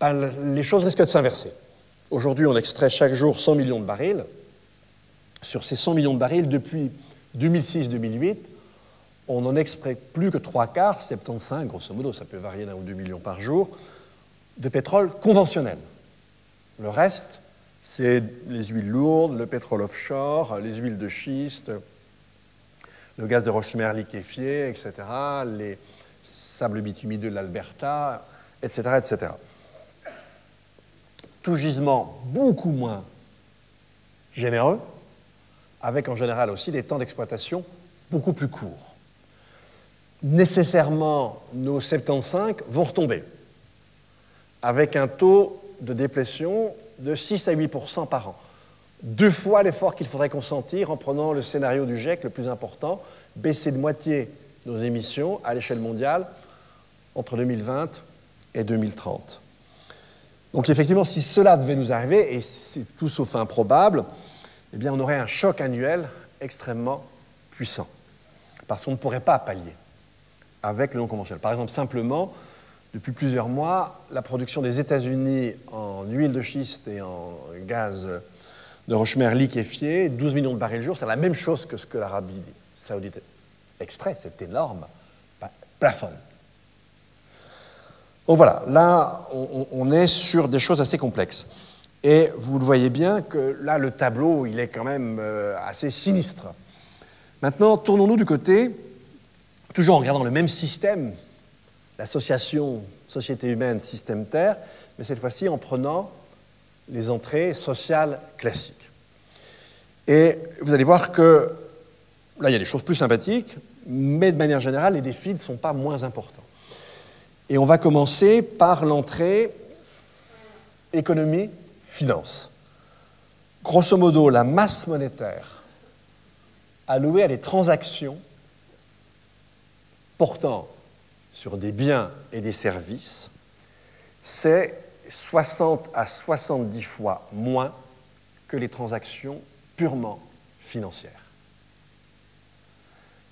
Les choses risquent de s'inverser. Aujourd'hui, on extrait chaque jour 100 millions de barils. Sur ces 100 millions de barils, depuis 2006-2008, on n'en extrait plus que 3/4, 75, grosso modo, ça peut varier d'1 ou 2 millions par jour, de pétrole conventionnel. Le reste, c'est les huiles lourdes, le pétrole offshore, les huiles de schiste, le gaz de roche-mer liquéfié, etc., les sables bitumineux de l'Alberta, etc., etc. Tout gisement beaucoup moins généreux, avec en général aussi des temps d'exploitation beaucoup plus courts. Nécessairement, nos 75 vont retomber, avec un taux de déplétion de 6 à 8% par an. 2 fois l'effort qu'il faudrait consentir en prenant le scénario du GIEC le plus important, baisser de moitié nos émissions à l'échelle mondiale entre 2020 et 2030. Donc effectivement, si cela devait nous arriver, et c'est tout sauf improbable, eh bien on aurait un choc annuel extrêmement puissant, parce qu'on ne pourrait pas pallier avec le non conventionnel. Par exemple, simplement, depuis plusieurs mois, la production des États-Unis en huile de schiste et en gaz de roche-mer liquéfié, 12 millions de barils jour, c'est la même chose que ce que l'Arabie saoudite extrait, c'est énorme, plafonne. Donc voilà, là, on est sur des choses assez complexes. Et vous le voyez bien que là, le tableau, il est quand même assez sinistre. Maintenant, tournons-nous du côté, toujours en regardant le même système, l'association Société humaine, système Terre, mais cette fois-ci en prenant les entrées sociales classiques. Et vous allez voir que là, il y a des choses plus sympathiques, mais de manière générale, les défis ne sont pas moins importants. Et on va commencer par l'entrée économie-finance. Grosso modo, la masse monétaire allouée à des transactions portant sur des biens et des services, c'est 60 à 70 fois moins que les transactions purement financières.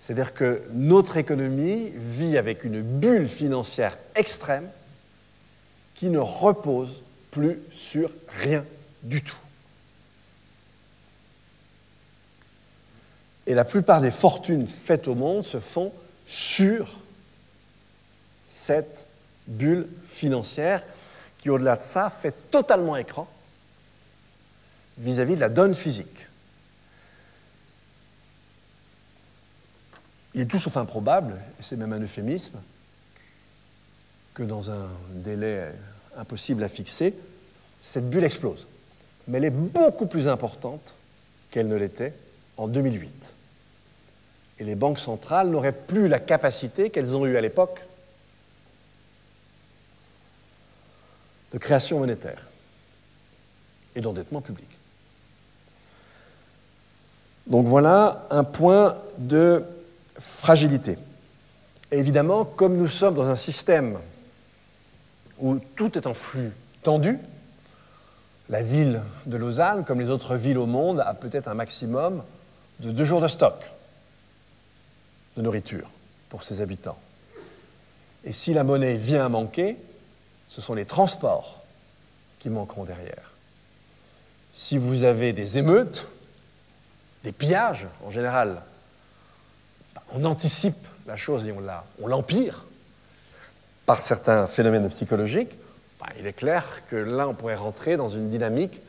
C'est-à-dire que notre économie vit avec une bulle financière extrême qui ne repose plus sur rien du tout. Et la plupart des fortunes faites au monde se font sur cette bulle financière qui, au-delà de ça, fait totalement écran vis-à-vis de la donne physique. Il est tout sauf improbable, et c'est même un euphémisme, que dans un délai impossible à fixer, cette bulle explose. Mais elle est beaucoup plus importante qu'elle ne l'était en 2008. Et les banques centrales n'auraient plus la capacité qu'elles ont eue à l'époque de création monétaire et d'endettement public. Donc voilà un point de fragilité. Et évidemment, comme nous sommes dans un système où tout est en flux tendu, la ville de Lausanne, comme les autres villes au monde, a peut-être un maximum de 2 jours de stock de nourriture pour ses habitants. Et si la monnaie vient à manquer, ce sont les transports qui manqueront derrière. Si vous avez des émeutes, des pillages, en général, on anticipe la chose et on l'empire par certains phénomènes psychologiques, il est clair que là, on pourrait rentrer dans une dynamique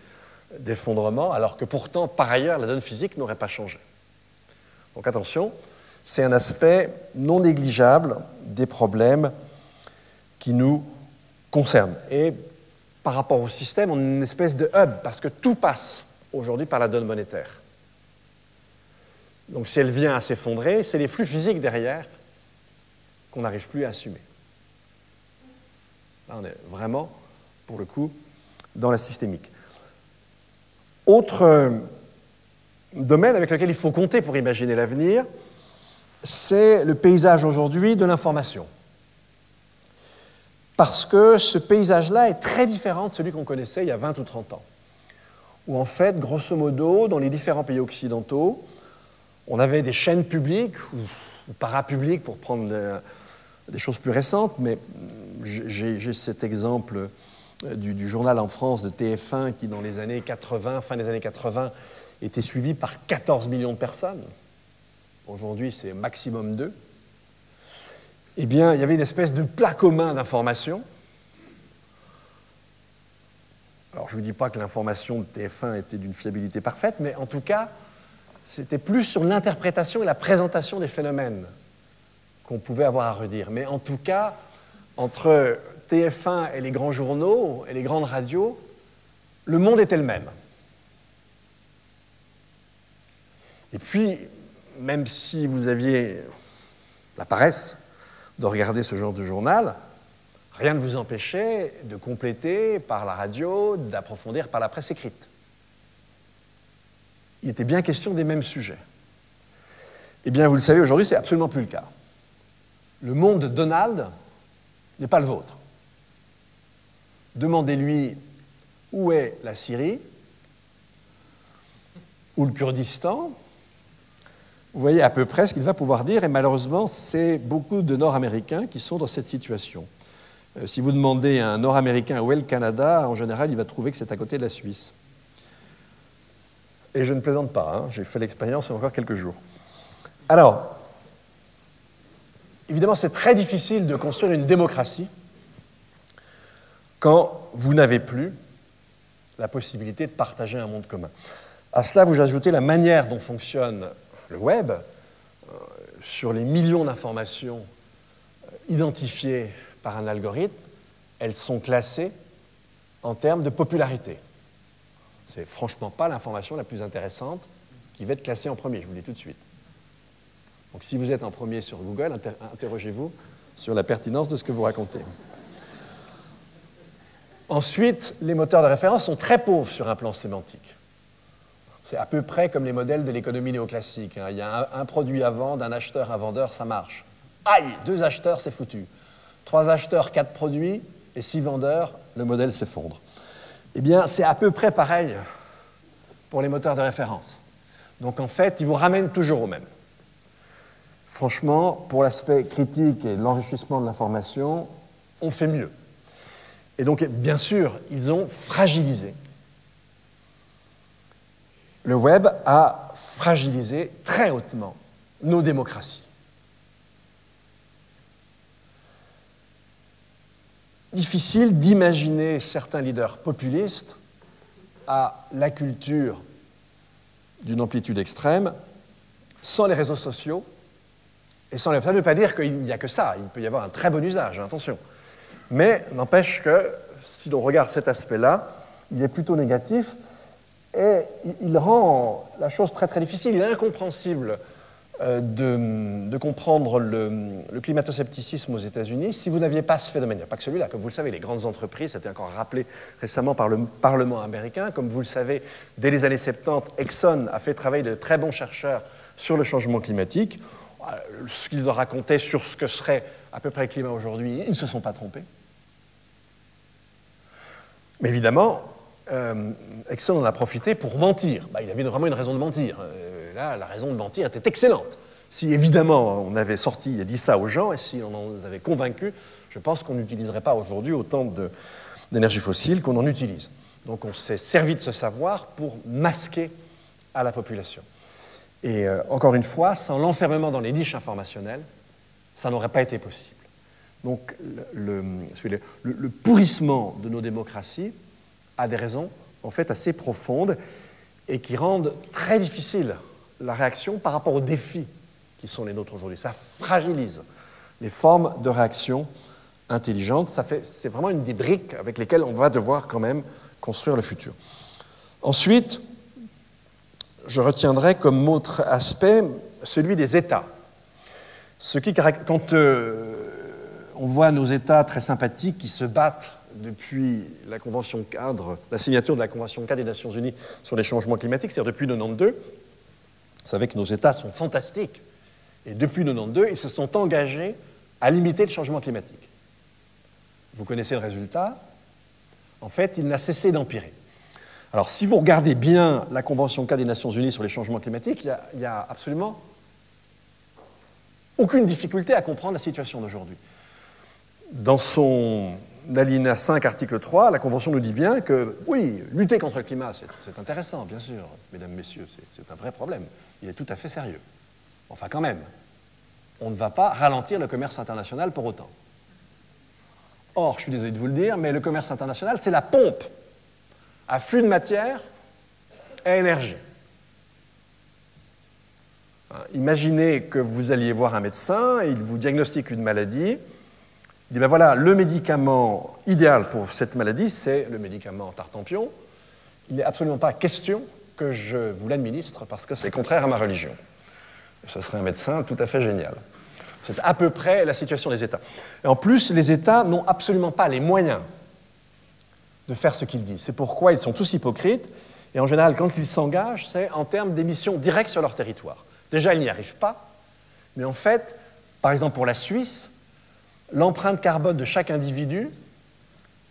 d'effondrement, alors que pourtant, par ailleurs, la donne physique n'aurait pas changé. Donc attention, c'est un aspect non négligeable des problèmes qui nous concernent. Et par rapport au système, on est une espèce de hub, parce que tout passe aujourd'hui par la donne monétaire. Donc si elle vient à s'effondrer, c'est les flux physiques derrière qu'on n'arrive plus à assumer. Là, on est vraiment, pour le coup, dans la systémique. Autre domaine avec lequel il faut compter pour imaginer l'avenir, c'est le paysage aujourd'hui de l'information. Parce que ce paysage-là est très différent de celui qu'on connaissait il y a 20 ou 30 ans. Où en fait, grosso modo, dans les différents pays occidentaux, on avait des chaînes publiques ou parapubliques pour prendre des choses plus récentes, mais j'ai cet exemple du journal en France de TF1 qui, dans les années 80, fin des années 80, était suivi par 14 millions de personnes. Aujourd'hui, c'est maximum 2. Eh bien, il y avait une espèce de plat commun d'information. Alors, je ne vous dis pas que l'information de TF1 était d'une fiabilité parfaite, mais en tout cas, c'était plus sur l'interprétation et la présentation des phénomènes qu'on pouvait avoir à redire. Mais en tout cas, entre TF1 et les grands journaux et les grandes radios, le monde était le même. Et puis, même si vous aviez la paresse de regarder ce genre de journal, rien ne vous empêchait de compléter par la radio, d'approfondir par la presse écrite. Il était bien question des mêmes sujets. Eh bien, vous le savez, aujourd'hui, c'est absolument plus le cas. Le monde de Donald n'est pas le vôtre. Demandez-lui où est la Syrie ou le Kurdistan. Vous voyez à peu près ce qu'il va pouvoir dire, et malheureusement, c'est beaucoup de Nord-Américains qui sont dans cette situation. Si vous demandez à un Nord-Américain où est le Canada, en général, il va trouver que c'est à côté de la Suisse. Et je ne plaisante pas, hein, j'ai fait l'expérience il y a encore quelques jours. Alors, évidemment, c'est très difficile de construire une démocratie quand vous n'avez plus la possibilité de partager un monde commun. À cela, vous ajoutez la manière dont fonctionne le web, sur les millions d'informations identifiées par un algorithme, elles sont classées en termes de popularité. C'est franchement pas l'information la plus intéressante qui va être classée en premier, je vous le dis tout de suite. Donc si vous êtes en premier sur Google, interrogez-vous sur la pertinence de ce que vous racontez. Ensuite, les moteurs de référence sont très pauvres sur un plan sémantique. C'est à peu près comme les modèles de l'économie néoclassique. Il y a un produit à vendre, un acheteur, un vendeur, ça marche. Aïe, 2 acheteurs, c'est foutu. 3 acheteurs, 4 produits, et 6 vendeurs, le modèle s'effondre. Eh bien, c'est à peu près pareil pour les moteurs de référence. Donc, en fait, ils vous ramènent toujours au même. Franchement, pour l'aspect critique et l'enrichissement de l'information, on fait mieux. Et donc, bien sûr, ils ont fragilisé. Le web a fragilisé très hautement nos démocraties. Difficile d'imaginer certains leaders populistes à la culture d'une amplitude extrême sans les réseaux sociaux et sans les... Ça ne veut pas dire qu'il n'y a que ça, il peut y avoir un très bon usage, attention. Mais n'empêche que si l'on regarde cet aspect-là, il est plutôt négatif et il rend la chose très très difficile. Il est incompréhensible de comprendre le climato-scepticisme aux États-Unis si vous n'aviez pas ce phénomène. Il n'y a pas que celui-là. Comme vous le savez, les grandes entreprises, ça a été encore rappelé récemment par le Parlement américain. Comme vous le savez, dès les années 70, Exxon a fait travailler de très bons chercheurs sur le changement climatique. ce qu'ils ont raconté sur ce que serait à peu près le climat aujourd'hui, ils ne se sont pas trompés. Mais évidemment, Exxon en a profité pour mentir. Il avait vraiment une raison de mentir. Là, la raison de mentir était excellente. Si évidemment on avait sorti et dit ça aux gens, et si on en avait convaincu, je pense qu'on n'utiliserait pas aujourd'hui autant d'énergie fossile qu'on en utilise. Donc on s'est servi de ce savoir pour masquer à la population. Et encore une fois, sans l'enfermement dans les niches informationnelles, ça n'aurait pas été possible. Donc le pourrissement de nos démocraties a des raisons en fait assez profondes et qui rendent très difficile la réaction par rapport aux défis qui sont les nôtres aujourd'hui. Ça fragilise les formes de réaction intelligentes. C'est vraiment une des briques avec lesquelles on va devoir quand même construire le futur. Ensuite, je retiendrai comme autre aspect celui des États. Quand on voit nos États très sympathiques qui se battent depuis la Convention cadre, la signature de la Convention cadre des Nations Unies sur les changements climatiques, c'est-à-dire depuis 1992, vous savez que nos États sont fantastiques. Et depuis 1992, ils se sont engagés à limiter le changement climatique. Vous connaissez le résultat. En fait, il n'a cessé d'empirer. Alors, si vous regardez bien la Convention cadre des Nations Unies sur les changements climatiques, il n'y a absolument aucune difficulté à comprendre la situation d'aujourd'hui. Dans son alinéa 5, article 3, la Convention nous dit bien que, oui, lutter contre le climat, c'est intéressant, bien sûr, mesdames, messieurs, c'est un vrai problème. Il est tout à fait sérieux. Enfin, quand même, on ne va pas ralentir le commerce international pour autant. Or, je suis désolé de vous le dire, mais le commerce international, c'est la pompe à flux de matière et énergie. Imaginez que vous alliez voir un médecin, et il vous diagnostique une maladie. Il dit, ben voilà, le médicament idéal pour cette maladie, c'est le médicament Tartampion. Il n'est absolument pas question que je vous l'administre parce que c'est contraire à ma religion. Ce serait un médecin tout à fait génial. C'est à peu près la situation des États. Et en plus, les États n'ont absolument pas les moyens de faire ce qu'ils disent. C'est pourquoi ils sont tous hypocrites. Et en général, quand ils s'engagent, c'est en termes d'émissions directes sur leur territoire. Déjà, ils n'y arrivent pas. Mais en fait, par exemple pour la Suisse, l'empreinte carbone de chaque individu,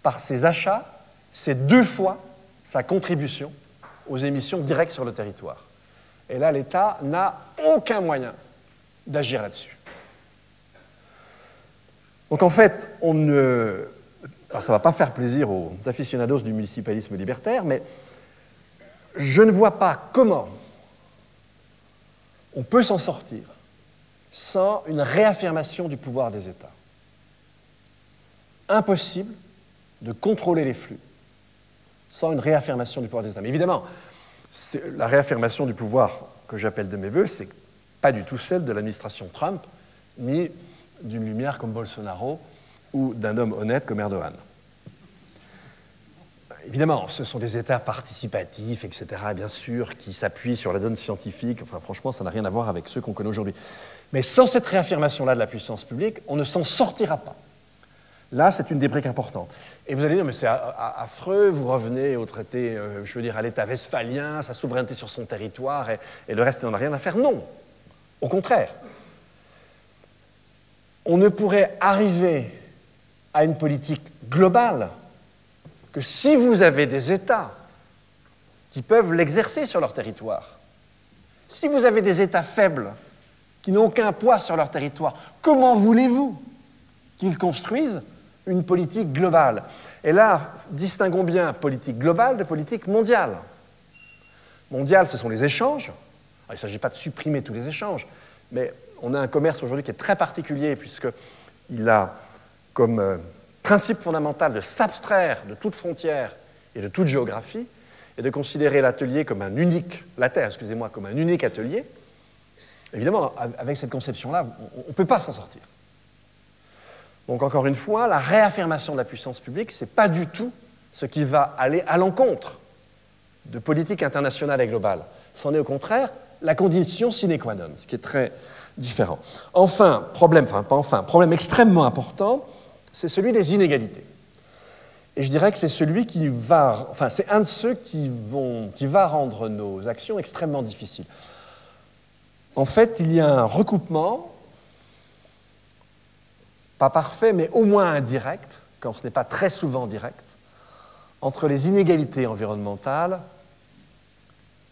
par ses achats, c'est 2 fois sa contribution aux émissions directes sur le territoire. Et là, l'État n'a aucun moyen d'agir là-dessus. Donc en fait, alors ça ne va pas faire plaisir aux aficionados du municipalisme libertaire, mais je ne vois pas comment on peut s'en sortir sans une réaffirmation du pouvoir des États. Impossible de contrôler les flux sans une réaffirmation du pouvoir des États. Mais évidemment, la réaffirmation du pouvoir que j'appelle de mes voeux, c'est pas du tout celle de l'administration Trump, ni d'une lumière comme Bolsonaro ou d'un homme honnête comme Erdogan. Évidemment, ce sont des États participatifs, etc., bien sûr, qui s'appuient sur la donne scientifique. Enfin, franchement, ça n'a rien à voir avec ceux qu'on connaît aujourd'hui. Mais sans cette réaffirmation-là de la puissance publique, on ne s'en sortira pas. Là, c'est une des briques importantes. Et vous allez dire, mais c'est affreux, vous revenez au traité, je veux dire, à l'État westphalien, sa souveraineté sur son territoire, et le reste n'en a rien à faire. Non, au contraire. On ne pourrait arriver à une politique globale que si vous avez des États qui peuvent l'exercer sur leur territoire. Si vous avez des États faibles qui n'ont aucun poids sur leur territoire, comment voulez-vous qu'ils construisent une politique globale? Et là, distinguons bien politique globale de politique mondiale. Mondiale, ce sont les échanges. Alors, il ne s'agit pas de supprimer tous les échanges, mais on a un commerce aujourd'hui qui est très particulier puisqu'il a comme principe fondamental de s'abstraire de toute frontière et de toute géographie et de considérer l'atelier comme un unique, la Terre, excusez-moi, comme un unique atelier. Évidemment, avec cette conception-là, on ne peut pas s'en sortir. Donc, encore une fois, la réaffirmation de la puissance publique, ce n'est pas du tout ce qui va aller à l'encontre de politique internationale et globale. C'en est au contraire la condition sine qua non, ce qui est très différent. Problème extrêmement important, c'est celui des inégalités. Et je dirais que c'est celui c'est un de ceux qui va rendre nos actions extrêmement difficiles. En fait, il y a un recoupement, pas parfait, mais au moins indirect, quand ce n'est pas très souvent direct, entre les inégalités environnementales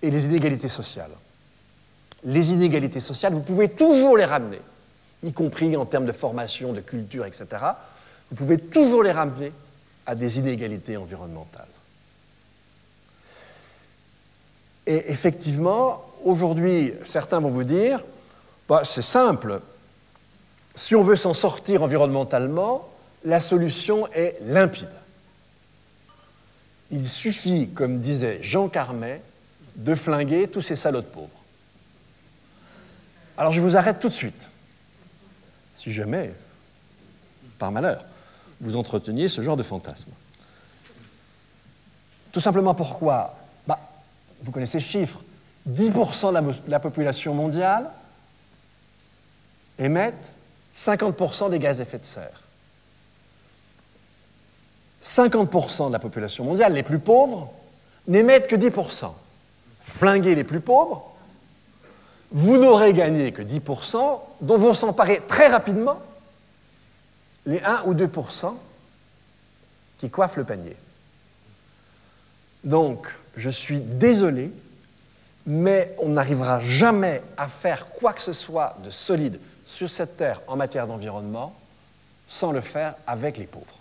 et les inégalités sociales. Les inégalités sociales, vous pouvez toujours les ramener, y compris en termes de formation, de culture, etc. Vous pouvez toujours les ramener à des inégalités environnementales. Et effectivement, aujourd'hui, certains vont vous dire, bah, c'est simple, si on veut s'en sortir environnementalement, la solution est limpide. Il suffit, comme disait Jean Carmet, de flinguer tous ces salauds de pauvres. Alors je vous arrête tout de suite. Si jamais, par malheur, vous entreteniez ce genre de fantasme. Tout simplement pourquoi? Vous connaissez le chiffre. 10% de la population mondiale émettent 50% des gaz à effet de serre. 50% de la population mondiale, les plus pauvres, n'émettent que 10%. Flinguez les plus pauvres, vous n'aurez gagné que 10%, dont vont s'emparer très rapidement les 1 ou 2% qui coiffent le panier. Donc, je suis désolé, mais on n'arrivera jamais à faire quoi que ce soit de solide sur cette terre en matière d'environnement sans le faire avec les pauvres.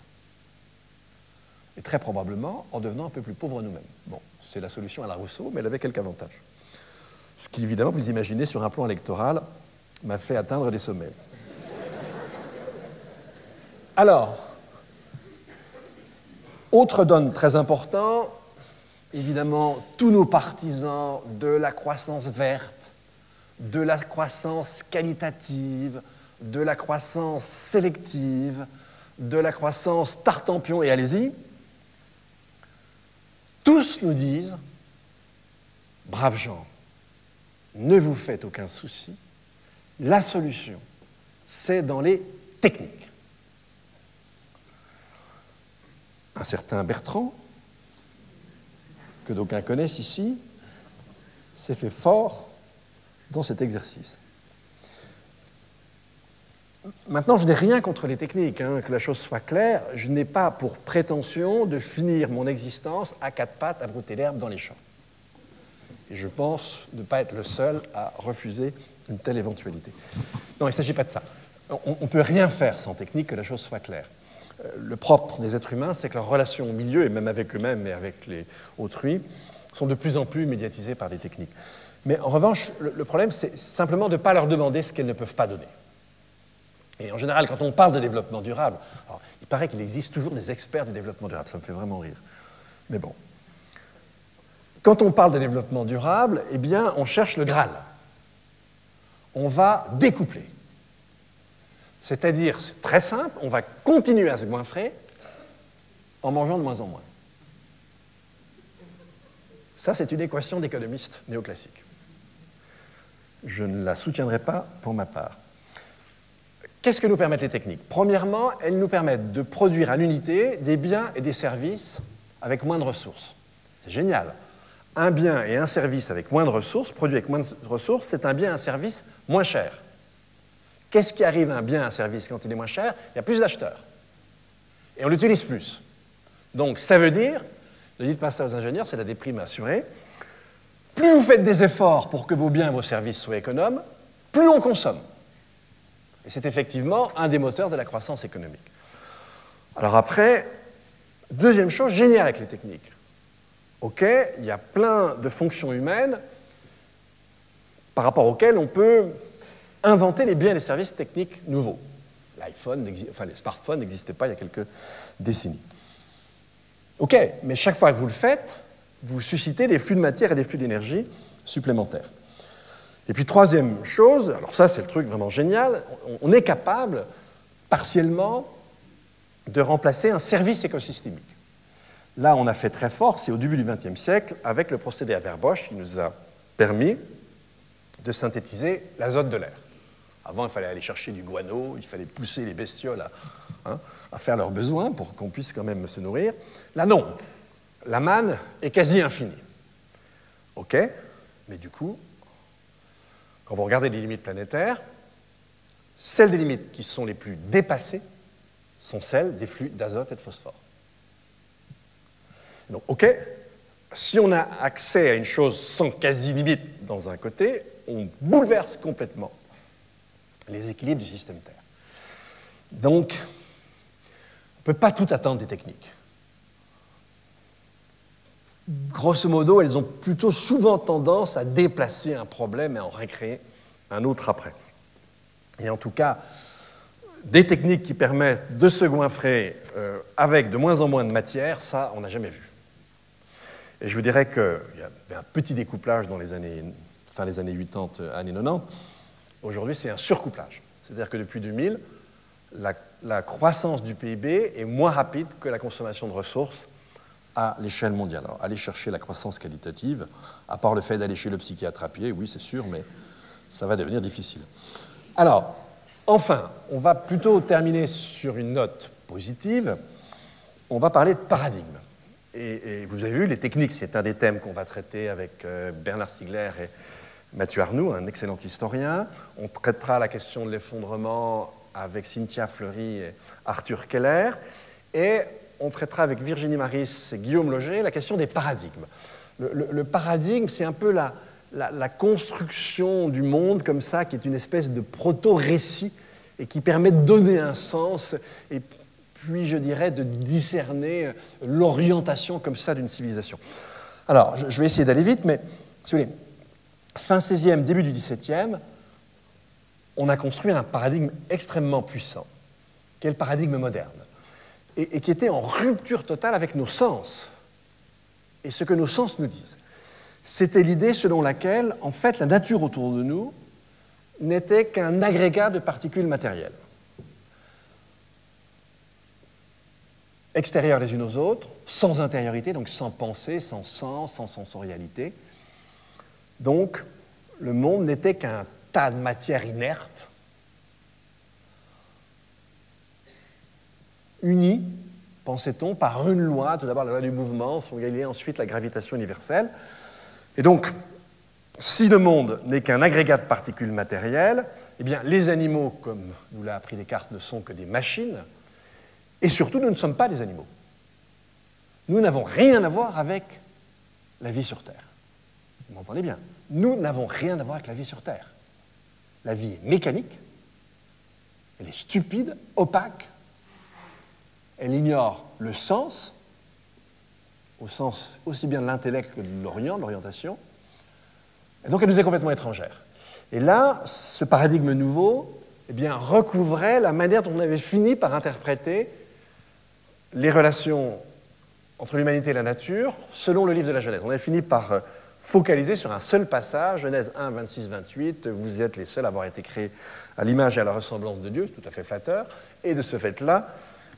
Et très probablement en devenant un peu plus pauvres nous-mêmes. Bon, c'est la solution à la Rousseau, mais elle avait quelques avantages. Ce qui, évidemment, vous imaginez, sur un plan électoral, m'a fait atteindre des sommets. Alors, autre donne très importante, évidemment, tous nos partisans de la croissance verte, de la croissance qualitative, de la croissance sélective, de la croissance tartempion et allez-y, tous nous disent, braves gens, ne vous faites aucun souci, la solution, c'est dans les techniques. Un certain Bertrand, que d'aucuns connaissent ici, s'est fait fort dans cet exercice. Maintenant, je n'ai rien contre les techniques, que la chose soit claire. Je n'ai pas pour prétention de finir mon existence à quatre pattes à brouter l'herbe dans les champs. Et je pense ne pas être le seul à refuser une telle éventualité. Non, il ne s'agit pas de ça. On ne peut rien faire sans technique, que la chose soit claire. Le propre des êtres humains, c'est que leurs relations au milieu, et même avec eux-mêmes et avec les autrui, sont de plus en plus médiatisées par des techniques. Mais en revanche, le problème, c'est simplement de ne pas leur demander ce qu'elles ne peuvent pas donner. Et en général, quand on parle de développement durable, alors, il paraît qu'il existe toujours des experts du développement durable, ça me fait vraiment rire. Mais bon. Quand on parle de développement durable, eh bien, on cherche le Graal. On va découpler. C'est-à-dire, c'est très simple, on va continuer à se goinfrer en mangeant de moins en moins. Ça, c'est une équation d'économiste néoclassique. Je ne la soutiendrai pas pour ma part. Qu'est-ce que nous permettent les techniques? Premièrement, elles nous permettent de produire à l'unité des biens et des services avec moins de ressources. C'est génial. Un bien et un service avec moins de ressources, produit avec moins de ressources, c'est un bien et un service moins cher. Qu'est-ce qui arrive à un bien et un service quand il est moins cher? Il y a plus d'acheteurs. Et on l'utilise plus. Donc, ça veut dire, ne dites pas ça aux ingénieurs, c'est la déprime assurée, plus vous faites des efforts pour que vos biens et vos services soient économes, plus on consomme. Et c'est effectivement un des moteurs de la croissance économique. Alors après, deuxième chose, génial avec les techniques. OK, il y a plein de fonctions humaines par rapport auxquelles on peut inventer les biens et les services techniques nouveaux. Les smartphones n'existaient pas il y a quelques décennies. OK, mais chaque fois que vous le faites, vous suscitez des flux de matière et des flux d'énergie supplémentaires. Et puis troisième chose, alors ça c'est le truc vraiment génial, on est capable partiellement de remplacer un service écosystémique. Là on a fait très fort, c'est au début du XXe siècle, avec le procédé Haber-Bosch qui nous a permis de synthétiser l'azote de l'air. Avant il fallait aller chercher du guano, il fallait pousser les bestioles à faire leurs besoins pour qu'on puisse quand même se nourrir. Là non, la manne est quasi infinie. OK, mais du coup, Quand vous regardez les limites planétaires, celles des limites qui sont les plus dépassées sont celles des flux d'azote et de phosphore. Donc, OK, si on a accès à une chose sans quasi-limite dans un côté, on bouleverse complètement les équilibres du système Terre. Donc, on ne peut pas tout attendre des techniques. Grosso modo, elles ont plutôt souvent tendance à déplacer un problème et à en recréer un autre après. Et en tout cas, des techniques qui permettent de se goinfrer avec de moins en moins de matière, ça, on n'a jamais vu. Et je vous dirais qu'il y avait un petit découplage dans les années, fin des années 80, années 90. Aujourd'hui, c'est un surcouplage. C'est-à-dire que depuis 2000, la croissance du PIB est moins rapide que la consommation de ressources à l'échelle mondiale. Alors, aller chercher la croissance qualitative, à part le fait d'aller chez le psychiatre à pied, oui, c'est sûr, mais ça va devenir difficile. Alors, enfin, on va plutôt terminer sur une note positive. On va parler de paradigme. Et vous avez vu, les techniques, c'est un des thèmes qu'on va traiter avec Bernard Stiegler et Mathieu Arnoux, un excellent historien. On traitera la question de l'effondrement avec Cynthia Fleury et Arthur Keller. Et on traitera avec Virginie Maris et Guillaume Loger la question des paradigmes. Le paradigme, c'est un peu la construction du monde comme ça, qui est une espèce de proto-récit et qui permet de donner un sens et puis, je dirais, de discerner l'orientation comme ça d'une civilisation. Alors, je vais essayer d'aller vite, mais si vous voulez, fin 16e, début du 17e, on a construit un paradigme extrêmement puissant, qui est le paradigme moderne, et qui était en rupture totale avec nos sens et ce que nos sens nous disent. C'était l'idée selon laquelle, en fait, la nature autour de nous n'était qu'un agrégat de particules matérielles, extérieures les unes aux autres, sans intériorité, donc sans pensée, sans sens, sans sensorialité. Donc, le monde n'était qu'un tas de matière inerte, unie, pensait-on, par une loi, tout d'abord la loi du mouvement, son Galilée, ensuite la gravitation universelle. Et donc, si le monde n'est qu'un agrégat de particules matérielles, eh bien, les animaux, comme nous l'a appris Descartes, ne sont que des machines, et surtout, nous ne sommes pas des animaux. Nous n'avons rien à voir avec la vie sur Terre. Vous m'entendez bien? Nous n'avons rien à voir avec la vie sur Terre. La vie est mécanique, elle est stupide, opaque, elle ignore le sens, au sens aussi bien de l'intellect que de l'orientation, et donc elle nous est complètement étrangère. Et là, ce paradigme nouveau, eh bien, recouvrait la manière dont on avait fini par interpréter les relations entre l'humanité et la nature selon le livre de la Genèse. On avait fini par focaliser sur un seul passage, Genèse 1, 26-28, vous êtes les seuls à avoir été créés à l'image et à la ressemblance de Dieu, c'est tout à fait flatteur, et de ce fait-là,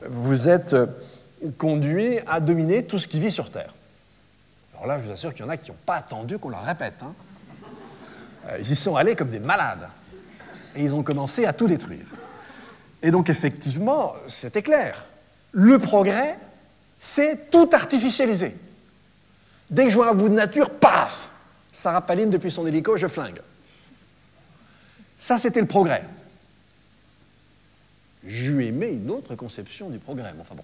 vous êtes conduits à dominer tout ce qui vit sur Terre. Alors là, je vous assure qu'il y en a qui n'ont pas attendu qu'on leur répète. Hein. Ils y sont allés comme des malades, et ils ont commencé à tout détruire. Et donc, effectivement, c'était clair. Le progrès, c'est tout artificialiser. Dès que je vois un bout de nature, paf, Sarah Palin depuis son hélico, je flingue. Ça, c'était le progrès. J'eus aimé une autre conception du progrès. Enfin bon,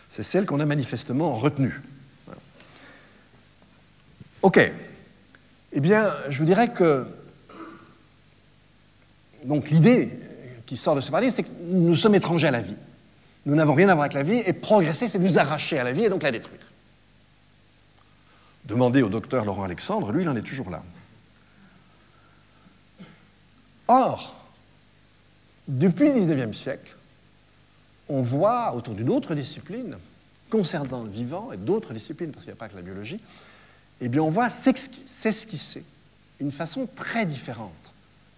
c'est celle qu'on a manifestement retenue. Voilà. OK. Eh bien, je vous dirais que donc l'idée qui sort de ce paradigme, c'est que nous sommes étrangers à la vie. Nous n'avons rien à voir avec la vie, et progresser, c'est nous arracher à la vie et donc la détruire. Demandez au docteur Laurent Alexandre, lui, il en est toujours là. Or, depuis le XIXe siècle, on voit autour d'une autre discipline, concernant le vivant et d'autres disciplines, parce qu'il n'y a pas que la biologie, eh bien on voit s'esquisser une façon très différente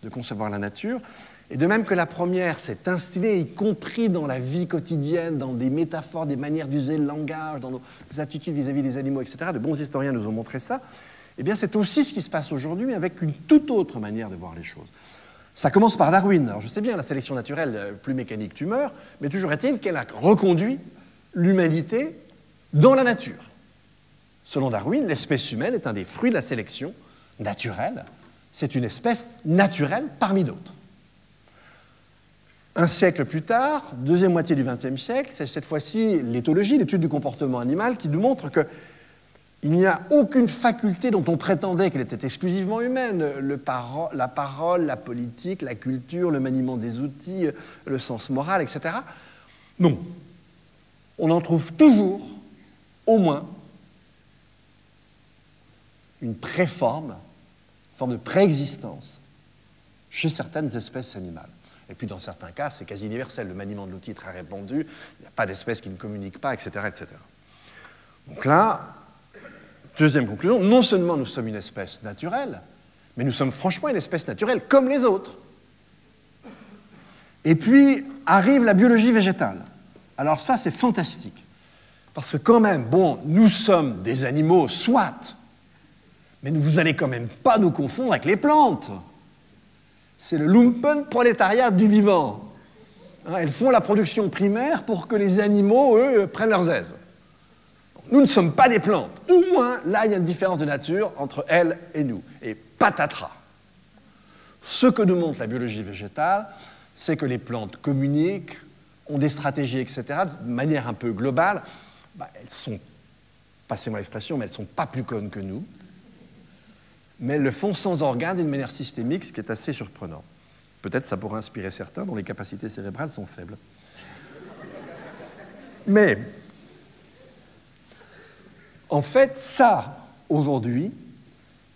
de concevoir la nature, et de même que la première s'est instillée, y compris dans la vie quotidienne, dans des métaphores, des manières d'user le langage, dans nos attitudes vis-à-vis des animaux, etc. De bons historiens nous ont montré ça. Eh bien, c'est aussi ce qui se passe aujourd'hui, avec une toute autre manière de voir les choses. Ça commence par Darwin. Alors, je sais bien, la sélection naturelle, plus mécanique, tu meurs, mais toujours est-il qu'elle a reconduit l'humanité dans la nature. Selon Darwin, l'espèce humaine est un des fruits de la sélection naturelle C'est une espèce naturelle parmi d'autres. Un siècle plus tard, deuxième moitié du XXe siècle, c'est cette fois-ci l'éthologie, l'étude du comportement animal, qui nous montre qu'il n'y a aucune faculté dont on prétendait qu'elle était exclusivement humaine. La parole, la politique, la culture, le maniement des outils, le sens moral, etc. Non. On en trouve toujours, au moins, une préforme, une forme de préexistence chez certaines espèces animales. Et puis dans certains cas, c'est quasi universel. Le maniement de l'outil est très répandu, il n'y a pas d'espèces qui ne communiquent pas, etc., etc. Donc là, deuxième conclusion, non seulement nous sommes une espèce naturelle, mais nous sommes franchement une espèce naturelle comme les autres. Et puis arrive la biologie végétale. Alors ça, c'est fantastique. Parce que quand même, bon, nous sommes des animaux, soit, mais vous n'allez quand même pas nous confondre avec les plantes. C'est le lumpenprolétariat du vivant. Elles font la production primaire pour que les animaux, eux, prennent leurs aises. Nous ne sommes pas des plantes. Au moins, là, il y a une différence de nature entre elles et nous. Et patatras. Ce que nous montre la biologie végétale, c'est que les plantes communiquent, ont des stratégies, etc., de manière un peu globale. Elles sont, passez-moi l'expression, mais elles ne sont pas plus connes que nous. Mais elles le font sans organes d'une manière systémique, ce qui est assez surprenant. Peut-être ça pourrait inspirer certains dont les capacités cérébrales sont faibles. Mais, en fait, ça, aujourd'hui,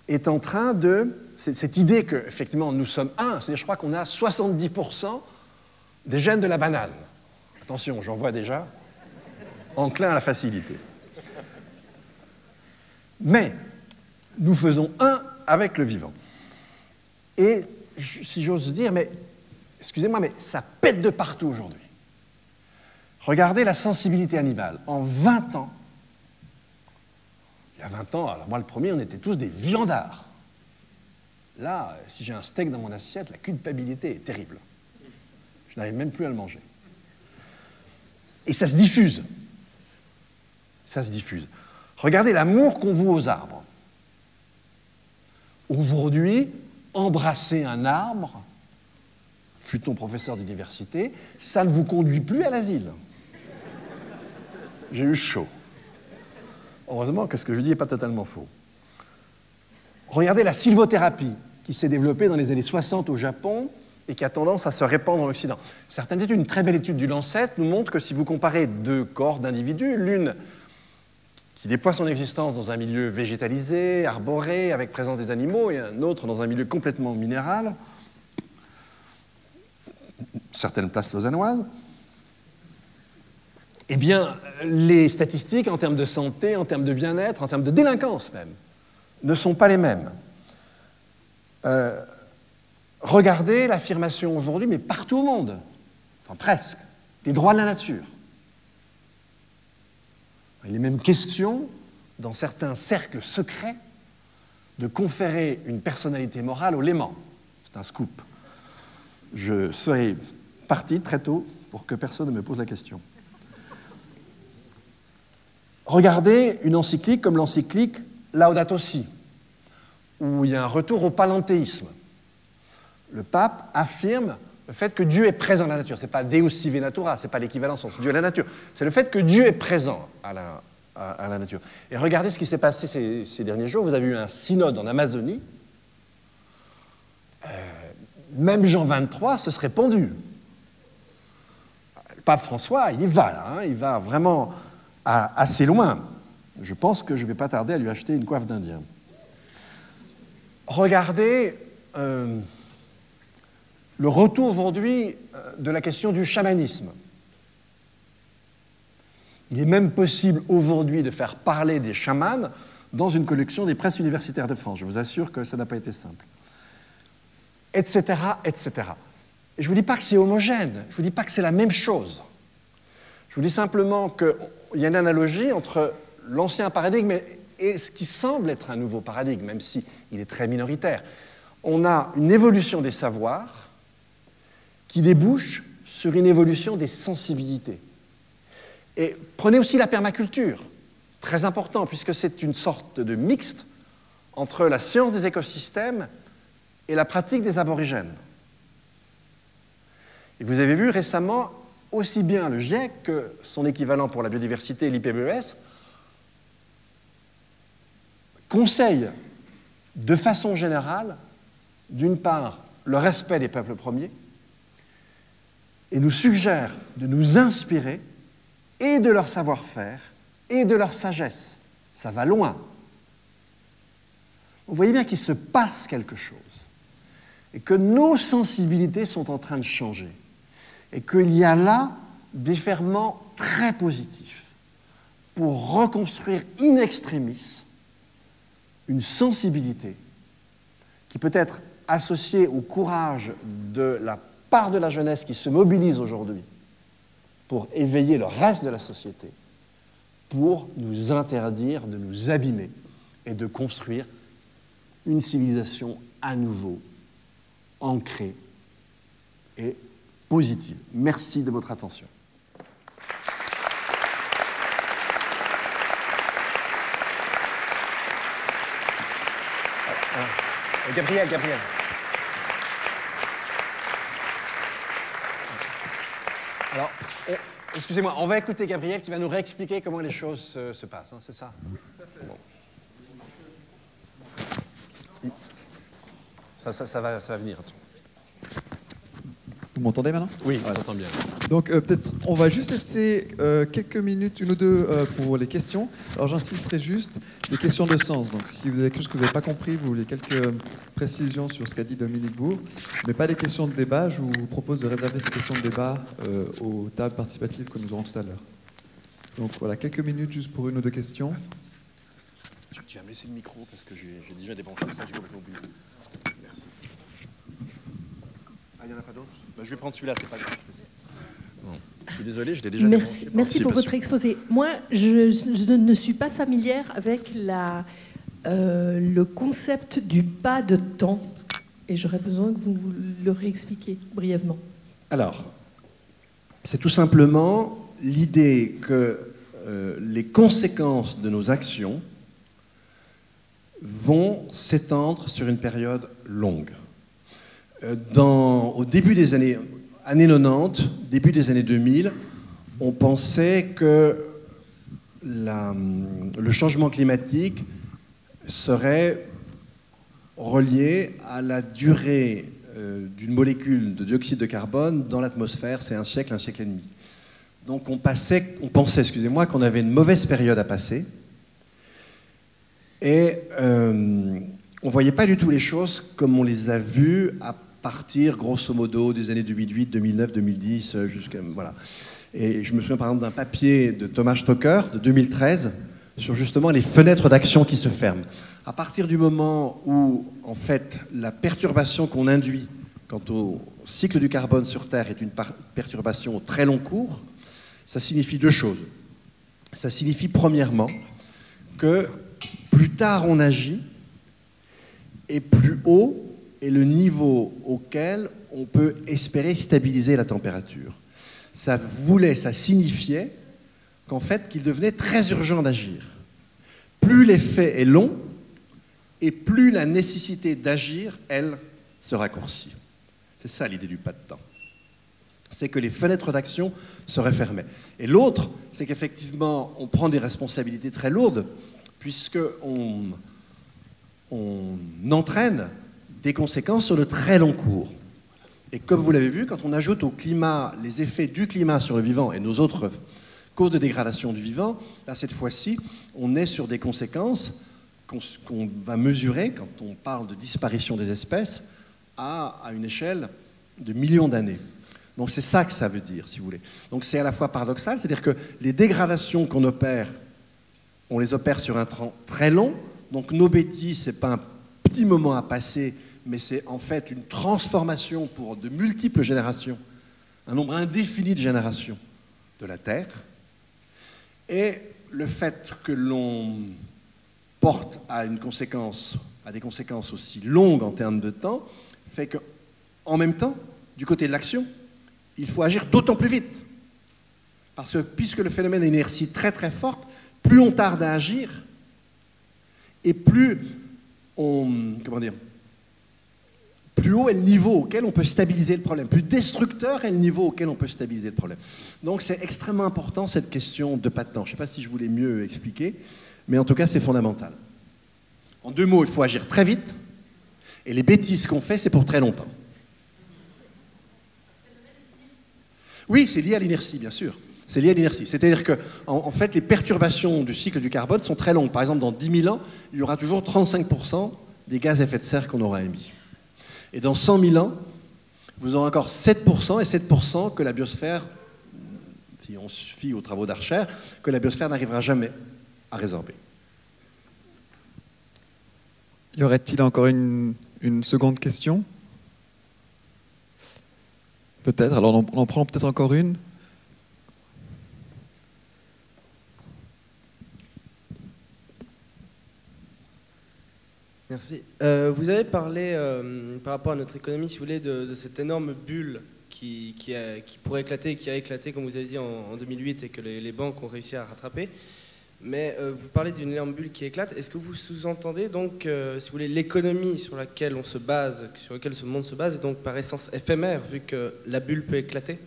est en train de... Cette idée qu'effectivement, nous sommes un, c'est-à-dire je crois qu'on a 70% des gènes de la banane. Attention, j'en vois déjà, enclin à la facilité. Mais, nous faisons un avec le vivant. Et, si j'ose dire, mais, excusez-moi, mais ça pète de partout aujourd'hui. Regardez la sensibilité animale. En 20 ans, il y a 20 ans, alors moi le premier, on était tous des viandards. Là, si j'ai un steak dans mon assiette, la culpabilité est terrible. Je n'arrive même plus à le manger. Et ça se diffuse. Ça se diffuse. Regardez l'amour qu'on voue aux arbres. Aujourd'hui, embrasser un arbre, fut-on professeur d'université, ça ne vous conduit plus à l'asile. J'ai eu chaud. Heureusement que ce que je dis n'est pas totalement faux. Regardez la sylvothérapie qui s'est développée dans les années 60 au Japon et qui a tendance à se répandre en Occident. Certaines études, une très belle étude du Lancet, nous montre que si vous comparez deux corps d'individus, l'une qui déploie son existence dans un milieu végétalisé, arboré, avec présence des animaux, et un autre dans un milieu complètement minéral, certaines places lausannoises, eh bien, les statistiques en termes de santé, en termes de bien-être, en termes de délinquance même, ne sont pas les mêmes. Regardez l'affirmation aujourd'hui, mais partout au monde, enfin presque, des droits de la nature. Il est même question, dans certains cercles secrets, de conférer une personnalité morale au léman. C'est un scoop. Je serai parti très tôt pour que personne ne me pose la question. Regardez une encyclique comme l'encyclique Laudato Si, où il y a un retour au panenthéisme. Le pape affirme le fait que Dieu est présent dans la nature. Ce n'est pas Deus sive natura, ce n'est pas l'équivalence entre Dieu et la nature. C'est le fait que Dieu est présent à la nature. Et regardez ce qui s'est passé ces derniers jours. Vous avez eu un synode en Amazonie. Même Jean XXIII se serait pendu. Le pape François, il y va là, hein, il va vraiment assez loin. Je pense que je ne vais pas tarder à lui acheter une coiffe d'Indien. Regardez le retour aujourd'hui de la question du chamanisme. Il est même possible aujourd'hui de faire parler des chamans dans une collection des presses universitaires de France. Je vous assure que ça n'a pas été simple. Etc., etc. Et je ne vous dis pas que c'est homogène, je ne vous dis pas que c'est la même chose. Je vous dis simplement qu'il y a une analogie entre l'ancien paradigme et ce qui semble être un nouveau paradigme, même s'il est très minoritaire. On a une évolution des savoirs qui débouche sur une évolution des sensibilités. Et prenez aussi la permaculture, très important, puisque c'est une sorte de mixte entre la science des écosystèmes et la pratique des aborigènes. Et vous avez vu récemment, aussi bien le GIEC que son équivalent pour la biodiversité, l'IPBES, conseillent de façon générale, d'une part, le respect des peuples premiers, et nous suggèrent de nous inspirer et de leur savoir-faire et de leur sagesse. Ça va loin. Vous voyez bien qu'il se passe quelque chose et que nos sensibilités sont en train de changer et qu'il y a là des ferments très positifs pour reconstruire in extremis une sensibilité qui peut être associée au courage de la part de la jeunesse qui se mobilise aujourd'hui pour éveiller le reste de la société, pour nous interdire de nous abîmer et de construire une civilisation à nouveau ancrée et positive. Merci de votre attention. Gabriel. Alors, excusez-moi, on va écouter Gabriel qui va nous réexpliquer comment les choses se passent, hein, c'est ça? Bon. Ça va venir. Vous m'entendez maintenant? Oui, on t'entend bien. Donc peut-être on va juste laisser quelques minutes, une ou deux, pour les questions. Alors j'insisterai juste, les questions de sens. Donc si vous avez quelque chose que vous n'avez pas compris, vous voulez quelques précisions sur ce qu'a dit Dominique Bourg, mais pas des questions de débat. Je vous propose de réserver ces questions de débat aux tables participatives que nous aurons tout à l'heure. Donc voilà, quelques minutes juste pour une ou deux questions. Tu vas me laisser le micro parce que j'ai déjà débranché ça, j'ai complètement oublié. Merci. Ah, il n'y en a pas d'autres? Je vais prendre celui-là, c'est pas grave. Bon. Je suis désolé, je l'ai déjà débranché. Merci pour votre exposé. Moi, je ne suis pas familière avec le concept du pas de temps et j'aurais besoin que vous le réexpliquiez brièvement. Alors, c'est tout simplement l'idée que les conséquences de nos actions vont s'étendre sur une période longue. Au début des années 90, début des années 2000, on pensait que le changement climatique serait relié à la durée d'une molécule de dioxyde de carbone dans l'atmosphère, c'est un siècle et demi. Donc on pensait, qu'on avait une mauvaise période à passer et on ne voyait pas du tout les choses comme on les a vues à partir, grosso modo, des années 2008, 2009, 2010, jusqu'à... Voilà. Et je me souviens par exemple d'un papier de Thomas Stocker de 2013 sur justement les fenêtres d'action qui se ferment. À partir du moment où, en fait, la perturbation qu'on induit quant au cycle du carbone sur Terre est une perturbation au très long cours, ça signifie deux choses. Ça signifie premièrement que plus tard on agit et plus haut est le niveau auquel on peut espérer stabiliser la température. Ça signifiait qu'en fait, qu'il devenait très urgent d'agir. Plus l'effet est long, et plus la nécessité d'agir, elle, se raccourcit. C'est ça l'idée du pas de temps. C'est que les fenêtres d'action se refermaient. Et l'autre, c'est qu'effectivement, on prend des responsabilités très lourdes, puisqu'on entraîne des conséquences sur le très long cours. Et comme vous l'avez vu, quand on ajoute au climat les effets du climat sur le vivant et nos autres causes de dégradation du vivant, là, cette fois-ci, on est sur des conséquences qu'on va mesurer, quand on parle de disparition des espèces, à une échelle de millions d'années. Donc c'est ça que ça veut dire, si vous voulez. Donc c'est à la fois paradoxal, c'est-à-dire que les dégradations qu'on opère, on les opère sur un temps très long, donc nos bêtises, ce n'est pas un petit moment à passer, mais c'est en fait une transformation pour de multiples générations, un nombre indéfini de générations de la Terre, et le fait que l'on porte à des conséquences aussi longues en termes de temps, fait qu'en même temps, du côté de l'action, il faut agir d'autant plus vite. Parce que puisque le phénomène a une inertie très très forte, plus on tarde à agir, et plus on plus haut est le niveau auquel on peut stabiliser le problème. Plus destructeur est le niveau auquel on peut stabiliser le problème. Donc c'est extrêmement important cette question de pas de temps. Je ne sais pas si je voulais mieux expliquer, mais en tout cas c'est fondamental. En 2 mots, il faut agir très vite, et les bêtises qu'on fait, c'est pour très longtemps. Oui, c'est lié à l'inertie, bien sûr. C'est lié à l'inertie. C'est-à-dire que, en fait, les perturbations du cycle du carbone sont très longues. Par exemple, dans 10 000 ans, il y aura toujours 35% des gaz à effet de serre qu'on aura émis. Et dans 100 000 ans, vous aurez encore 7%, et 7% que la biosphère, si on se fie aux travaux d'Archer, que la biosphère n'arrivera jamais à résorber. Y aurait-il encore une seconde question? Peut-être. Alors on en prend peut-être encore une. Merci. Vous avez parlé, par rapport à notre économie, si vous voulez, de cette énorme bulle qui pourrait éclater, qui a éclaté, comme vous avez dit, en 2008, et que les banques ont réussi à rattraper. Mais vous parlez d'une énorme bulle qui éclate. Est-ce que vous sous-entendez donc, si vous voulez, l'économie sur laquelle on se base, sur laquelle ce monde se base, est donc par essence éphémère, vu que la bulle peut éclater?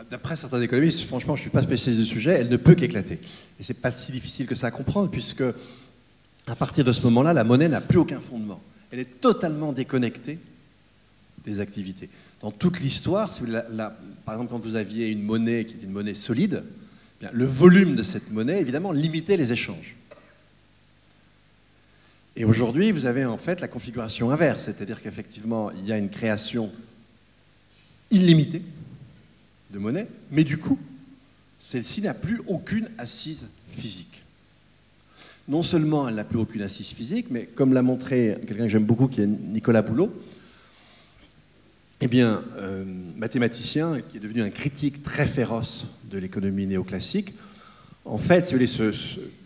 D'après certains économistes, franchement, je ne suis pas spécialiste du sujet, elle ne peut qu'éclater. Et ce n'est pas si difficile que ça à comprendre, puisque à partir de ce moment-là, la monnaie n'a plus aucun fondement. Elle est totalement déconnectée des activités. Dans toute l'histoire, si vous voulez, par exemple, quand vous aviez une monnaie qui était une monnaie solide, bien, le volume de cette monnaie, évidemment, limitait les échanges. Et aujourd'hui, vous avez en fait la configuration inverse, c'est-à-dire qu'effectivement, il y a une création illimitée de monnaie, mais du coup, celle-ci n'a plus aucune assise physique. Non seulement elle n'a plus aucune assise physique, mais comme l'a montré quelqu'un que j'aime beaucoup, qui est Nicolas Boulot, eh bien, mathématicien, qui est devenu un critique très féroce de l'économie néoclassique, en fait, si vous voulez,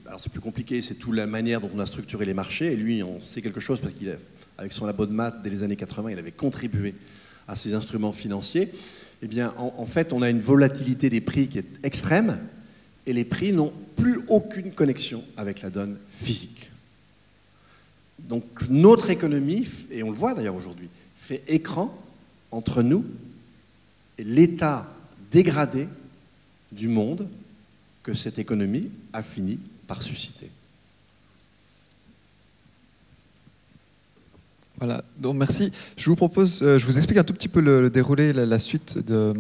alors c'est plus compliqué, c'est toute la manière dont on a structuré les marchés, et lui, on sait quelque chose, parce qu'avec son labo de maths, dès les années 80, il avait contribué à ces instruments financiers. Eh bien, en fait, on a une volatilité des prix qui est extrême, et les prix n'ont plus aucune connexion avec la donne physique. Donc, notre économie, et on le voit d'ailleurs aujourd'hui, fait écran entre nous et l'état dégradé du monde que cette économie a fini par susciter. Voilà, donc merci. Je vous propose, je vous explique un tout petit peu le déroulé, la suite de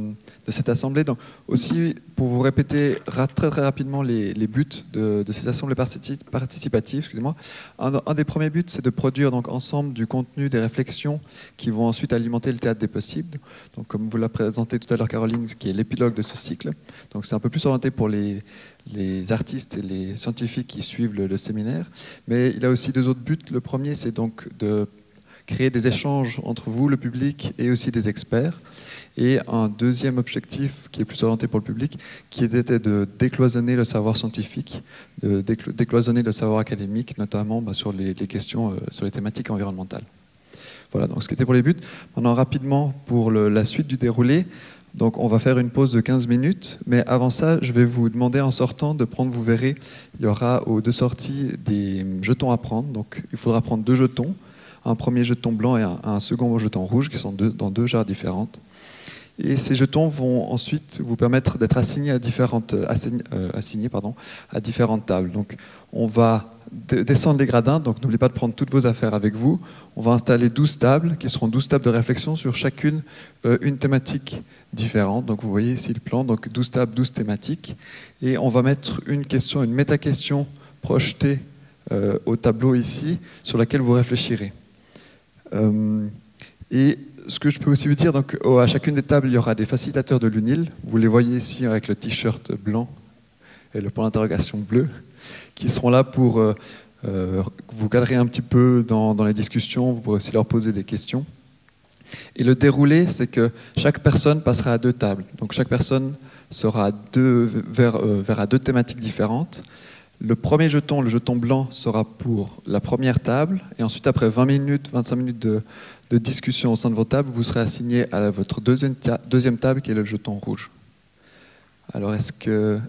cette assemblée. Donc, aussi, pour vous répéter très rapidement les buts de cette assemblée participative, excusez-moi. Un des premiers buts, c'est de produire donc ensemble du contenu, des réflexions qui vont ensuite alimenter le théâtre des possibles. Donc, comme vous l'a présenté tout à l'heure Caroline, qui est l'épilogue de ce cycle. Donc, c'est un peu plus orienté pour les artistes et les scientifiques qui suivent le séminaire. Mais il a aussi 2 autres buts. Le premier, c'est donc de créer des échanges entre vous, le public, et aussi des experts. Et un deuxième objectif qui est plus orienté pour le public, qui était de décloisonner le savoir scientifique, de décloisonner le savoir académique, notamment sur les questions, sur les thématiques environnementales. Voilà, donc ce qui était pour les buts. Maintenant, rapidement, pour la suite du déroulé, donc on va faire une pause de 15 minutes, mais avant ça, je vais vous demander en sortant de prendre, vous verrez, il y aura aux 2 sorties des jetons à prendre. Donc il faudra prendre 2 jetons, un premier jeton blanc et un second jeton rouge, qui sont dans 2 jarres différentes. Et ces jetons vont ensuite vous permettre d'être assignés à différentes tables. Donc on va descendre les gradins, donc n'oubliez pas de prendre toutes vos affaires avec vous. On va installer 12 tables, qui seront 12 tables de réflexion sur chacune une thématique différente. Donc vous voyez ici le plan, donc 12 tables, 12 thématiques. Et on va mettre une question, une méta-question projetée au tableau ici, sur laquelle vous réfléchirez. Et ce que je peux aussi vous dire, donc, à chacune des tables, il y aura des facilitateurs de l'UNIL. Vous les voyez ici avec le t-shirt blanc et le point d'interrogation bleu, qui seront là pour vous cadrer un petit peu dans les discussions. Vous pourrez aussi leur poser des questions. Et le déroulé, c'est que chaque personne passera à 2 tables. Donc chaque personne sera verra 2 thématiques différentes. Le premier jeton, le jeton blanc, sera pour la première table. Et ensuite, après 20 minutes, 25 minutes de discussion au sein de vos tables, vous serez assigné à votre deuxième table, qui est le jeton rouge. Alors, est-ce que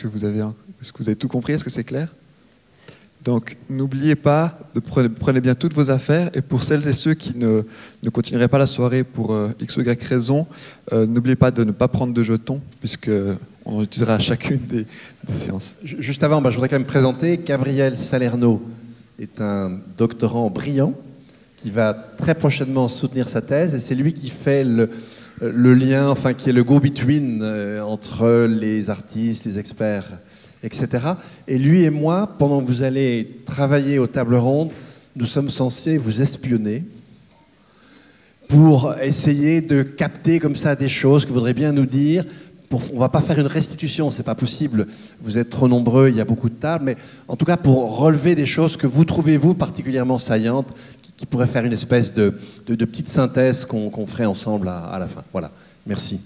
vous avez tout compris? Est-ce que c'est clair? Donc, n'oubliez pas, prenez bien toutes vos affaires. Et pour celles et ceux qui ne continueraient pas la soirée pour X ou Y raison, n'oubliez pas de ne pas prendre de jetons, puisqu'on utilisera à chacune des séances. Juste avant, je voudrais quand même présenter Gabriel Salerno, est un doctorant brillant qui va très prochainement soutenir sa thèse. Et c'est lui qui fait le lien, enfin qui est le go-between entre les artistes, les experts, etc. Et lui et moi, pendant que vous allez travailler aux tables rondes, nous sommes censés vous espionner pour essayer de capter comme ça des choses que vous voudrez bien nous dire. On ne va pas faire une restitution, c'est pas possible. Vous êtes trop nombreux, il y a beaucoup de tables, mais en tout cas pour relever des choses que vous trouvez, vous, particulièrement saillantes, qui pourraient faire une espèce de petite synthèse qu'on ferait ensemble à la fin. Voilà, merci.